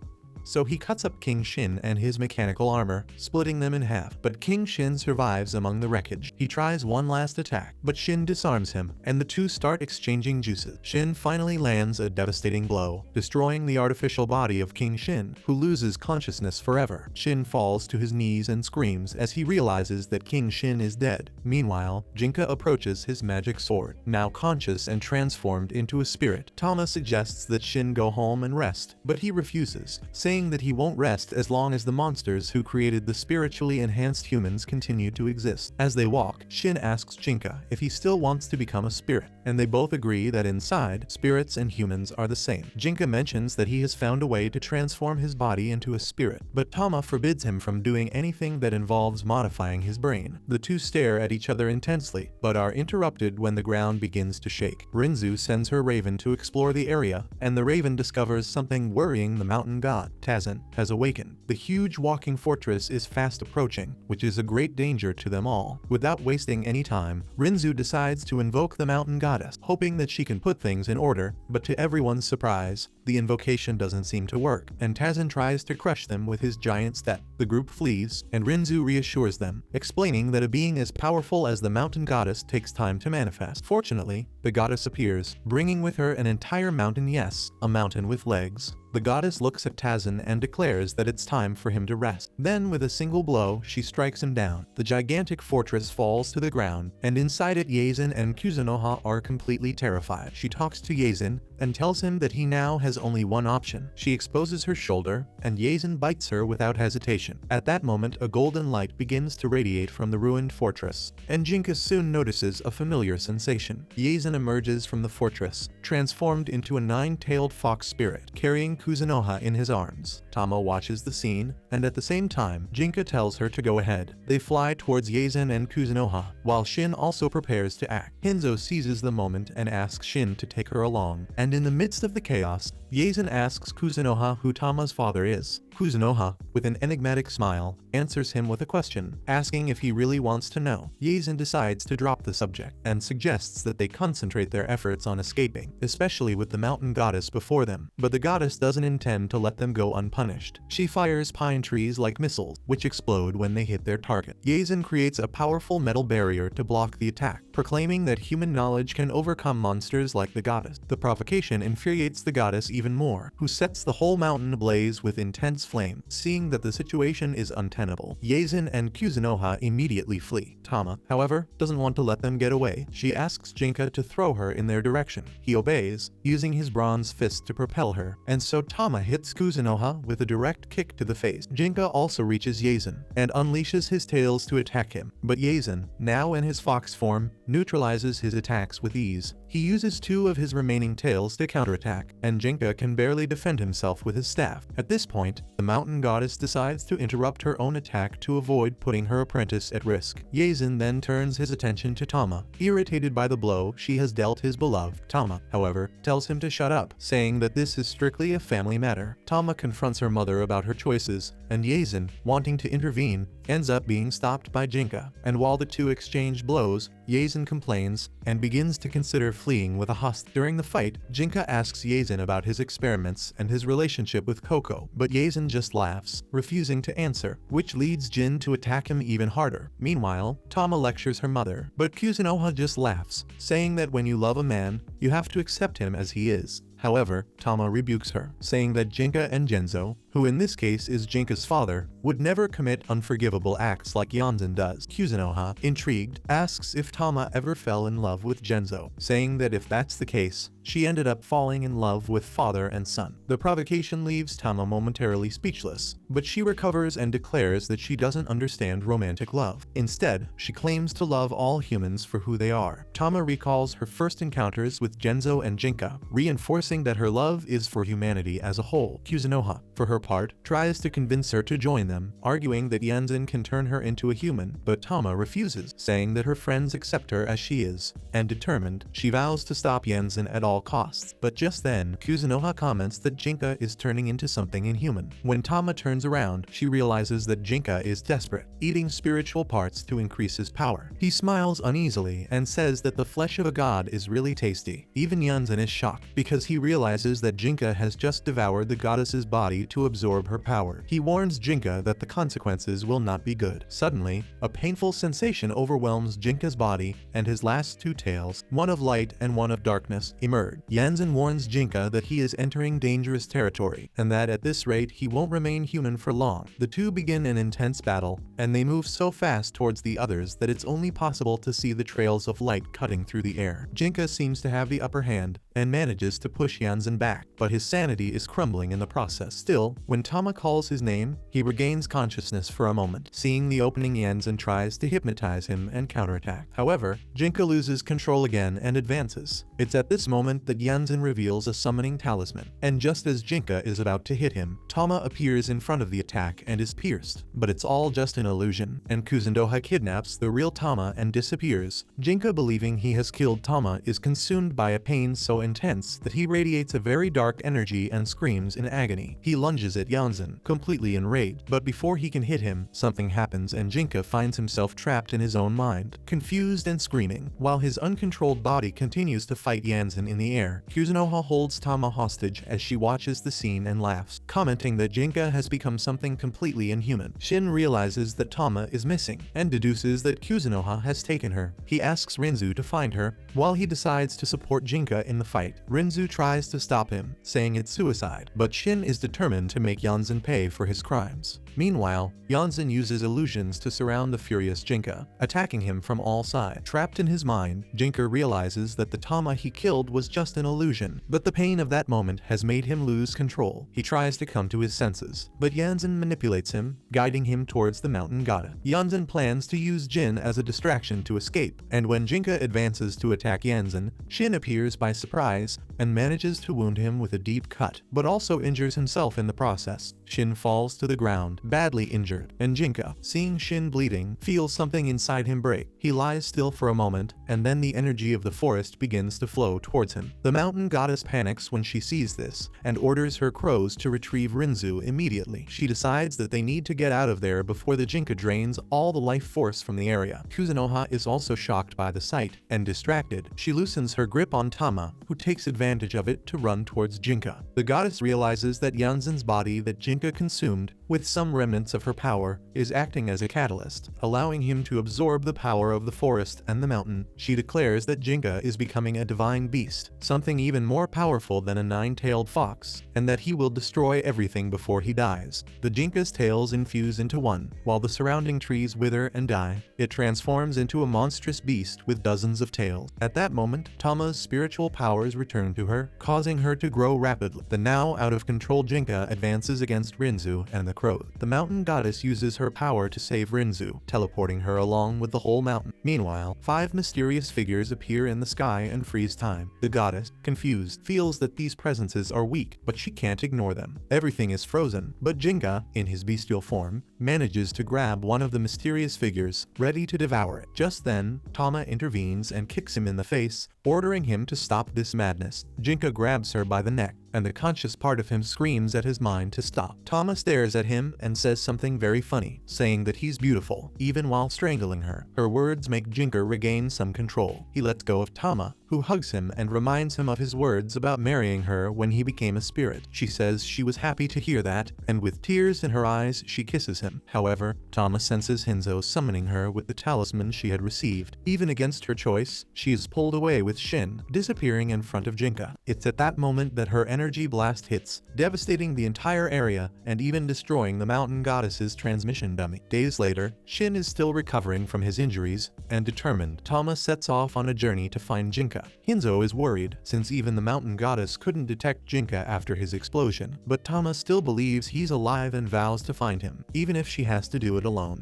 So he cuts up King Shin and his mechanical armor, splitting them in half, but King Shin survives among the wreckage. He tries one last attack, but Shin disarms him, and the two start exchanging juices. Shin finally lands a devastating blow, destroying the artificial body of King Shin, who loses consciousness forever. Shin falls to his knees and screams as he realizes that King Shin is dead. Meanwhile, Jinka approaches his magic sword, now conscious and transformed into a spirit. Tama suggests that Shin go home and rest, but he refuses, saying that he won't rest as long as the monsters who created the spiritually enhanced humans continue to exist. As they walk, Shin asks Jinka if he still wants to become a spirit, and they both agree that inside, spirits and humans are the same. Jinka mentions that he has found a way to transform his body into a spirit, but Tama forbids him from doing anything that involves modifying his brain. The two stare at each other intensely, but are interrupted when the ground begins to shake. Rinzu sends her raven to explore the area, and the raven discovers something worrying the mountain god. Tazin has awakened. The huge walking fortress is fast approaching, which is a great danger to them all. Without wasting any time, Rinzu decides to invoke the mountain goddess, hoping that she can put things in order, but to everyone's surprise, the invocation doesn't seem to work, and Tazin tries to crush them with his giant step. The group flees, and Rinzu reassures them, explaining that a being as powerful as the mountain goddess takes time to manifest. Fortunately, the goddess appears, bringing with her an entire mountain, yes, a mountain with legs. The goddess looks at Tazin and declares that it's time for him to rest. Then with a single blow, she strikes him down. The gigantic fortress falls to the ground, and inside it Yazen and Kuzunoha are completely terrified. She talks to Yazen and tells him that he now has only one option. She exposes her shoulder, and Yazen bites her without hesitation. At that moment, a golden light begins to radiate from the ruined fortress, and Jinka soon notices a familiar sensation. Yazen emerges from the fortress, transformed into a nine-tailed fox spirit, carrying Kuzunoha in his arms. Tama watches the scene, and at the same time, Jinka tells her to go ahead. They fly towards Yazen and Kuzunoha, while Shin also prepares to act. Hinzo seizes the moment and asks Shin to take her along, and in the midst of the chaos, Yazen asks Kuzunoha who Tama's father is. Kuzunoha, with an enigmatic smile, answers him with a question, asking if he really wants to know. Yazen decides to drop the subject, and suggests that they concentrate their efforts on escaping, especially with the mountain goddess before them. But the goddess doesn't intend to let them go unpunished. She fires pine trees like missiles, which explode when they hit their target. Yazen creates a powerful metal barrier to block the attack, proclaiming that human knowledge can overcome monsters like the goddess. The provocation infuriates the goddess even more, who sets the whole mountain ablaze with intense flame. Seeing that the situation is untenable, Yazen and Kuzunoha immediately flee. Tama, however, doesn't want to let them get away. She asks Jinka to throw her in their direction. He obeys, using his bronze fist to propel her, and so Tama hits Kuzunoha with a direct kick to the face. Jinka also reaches Yazen, and unleashes his tails to attack him, but Yazen, now in his fox form, neutralizes his attacks with ease. He uses two of his remaining tails to counterattack, and Jinka can barely defend himself with his staff. At this point, the mountain goddess decides to interrupt her own attack to avoid putting her apprentice at risk. Yazen then turns his attention to Tama, irritated by the blow she has dealt his beloved. Tama, however, tells him to shut up, saying that this is strictly a family matter. Tama confronts her mother about her choices, and Yazen, wanting to intervene, ends up being stopped by Jinka. And while the two exchange blows, Yazen complains and begins to consider fleeing with a hostage. During the fight, Jinka asks Yazen about his experiments and his relationship with Koko, but Yazen just laughs, refusing to answer, which leads Jin to attack him even harder. Meanwhile, Tama lectures her mother, but Kuzunoha just laughs, saying that when you love a man, you have to accept him as he is. However, Tama rebukes her, saying that Jinka and Genzo who in this case is Jinka's father, would never commit unforgivable acts like Yanzen does. Kuzunoha, intrigued, asks if Tama ever fell in love with Genzo, saying that if that's the case, she ended up falling in love with father and son. The provocation leaves Tama momentarily speechless, but she recovers and declares that she doesn't understand romantic love. Instead, she claims to love all humans for who they are. Tama recalls her first encounters with Genzo and Jinka, reinforcing that her love is for humanity as a whole. Kuzunoha, for her part, tries to convince her to join them, arguing that Yanzen can turn her into a human, but Tama refuses, saying that her friends accept her as she is, and determined, she vows to stop Yanzen at all costs. But just then, Kuzunoha comments that Jinka is turning into something inhuman. When Tama turns around, she realizes that Jinka is desperate, eating spiritual parts to increase his power. He smiles uneasily and says that the flesh of a god is really tasty. Even Yanzen is shocked, because he realizes that Jinka has just devoured the goddess's body to absorb her power. He warns Jinka that the consequences will not be good. Suddenly, a painful sensation overwhelms Jinka's body, and his last two tails, one of light and one of darkness, emerge. Yanzen warns Jinka that he is entering dangerous territory, and that at this rate he won't remain human for long. The two begin an intense battle, and they move so fast towards the others that it's only possible to see the trails of light cutting through the air. Jinka seems to have the upper hand, and manages to push Yanzen back, but his sanity is crumbling in the process. Still, when Tama calls his name, he regains consciousness for a moment. Seeing the opening, Yanzen tries to hypnotize him and counterattack. However, Jinka loses control again and advances. It's at this moment that Yanzen reveals a summoning talisman, and just as Jinka is about to hit him, Tama appears in front of the attack and is pierced. But it's all just an illusion, and Kuzunoha kidnaps the real Tama and disappears. Jinka, believing he has killed Tama, is consumed by a pain so intense that he radiates a very dark energy and screams in agony. He lunges at Yanzen, completely enraged, but before he can hit him, something happens and Jinka finds himself trapped in his own mind, confused and screaming. While his uncontrolled body continues to fight Yanzen in the air, Kuzunoha holds Tama hostage as she watches the scene and laughs, commenting that Jinka has become something completely inhuman. Shin realizes that Tama is missing, and deduces that Kuzunoha has taken her. He asks Rinzu to find her, while he decides to support Jinka in the fight. Rinzu tries to stop him, saying it's suicide, but Shin is determined to make Yanzen pay for his crimes. Meanwhile, Yanzen uses illusions to surround the furious Jinka, attacking him from all sides. Trapped in his mind, Jinka realizes that the Tama he killed was just an illusion, but the pain of that moment has made him lose control. He tries to come to his senses, but Yanzen manipulates him, guiding him towards the mountain goddess. Yanzen plans to use Jin as a distraction to escape, and when Jinka advances to attack Yanzen, Shin appears by surprise and manages to wound him with a deep cut, but also injures himself in the process. Shin falls to the ground, badly injured, and Jinka, seeing Shin bleeding, feels something inside him break. He lies still for a moment, and then the energy of the forest begins to flow towards him. The mountain goddess panics when she sees this, and orders her crows to retrieve Rinzu immediately. She decides that they need to get out of there before the Jinka drains all the life force from the area. Kuzunoha is also shocked by the sight, and distracted, she loosens her grip on Tama, who takes advantage of it to run towards Jinka. The goddess realizes that Yanzen's body that Jinka consumed, with some remnants of her power, is acting as a catalyst, allowing him to absorb the power of the forest and the mountain. She declares that Jinka is becoming a divine beast, something even more powerful than a nine-tailed fox, and that he will destroy everything before he dies. The Jinka's tails infuse into one, while the surrounding trees wither and die. It transforms into a monstrous beast with dozens of tails. At that moment, Tama's spiritual powers return to her, causing her to grow rapidly. The now out-of-control Jinka advances against Rinzu and the crows. The mountain goddess uses her power to save Rinzu, teleporting her along with the whole mountain. Meanwhile, 5 mysterious figures appear in the sky and freeze time. The goddess, confused, feels that these presences are weak, but she can't ignore them. Everything is frozen, but Jinka, in his bestial form, manages to grab one of the mysterious figures, ready to devour it. Just then, Tama intervenes and kicks him in the face, ordering him to stop this madness. Jinka grabs her by the neck, and the conscious part of him screams at his mind to stop. Tama stares at him and says something very funny, saying that he's beautiful, even while strangling her. Her words make Jinka regain some control. He lets go of Tama, who hugs him and reminds him of his words about marrying her when he became a spirit. She says she was happy to hear that, and with tears in her eyes she kisses him. him. However, Tama senses Hinzo summoning her with the talisman she had received. Even against her choice, she is pulled away with Shin, disappearing in front of Jinka. It's at that moment that her energy blast hits, devastating the entire area and even destroying the mountain goddess's transmission dummy. Days later, Shin is still recovering from his injuries, and determined, Tama sets off on a journey to find Jinka. Hinzo is worried, since even the mountain goddess couldn't detect Jinka after his explosion, but Tama still believes he's alive and vows to find him, even if she has to do it alone.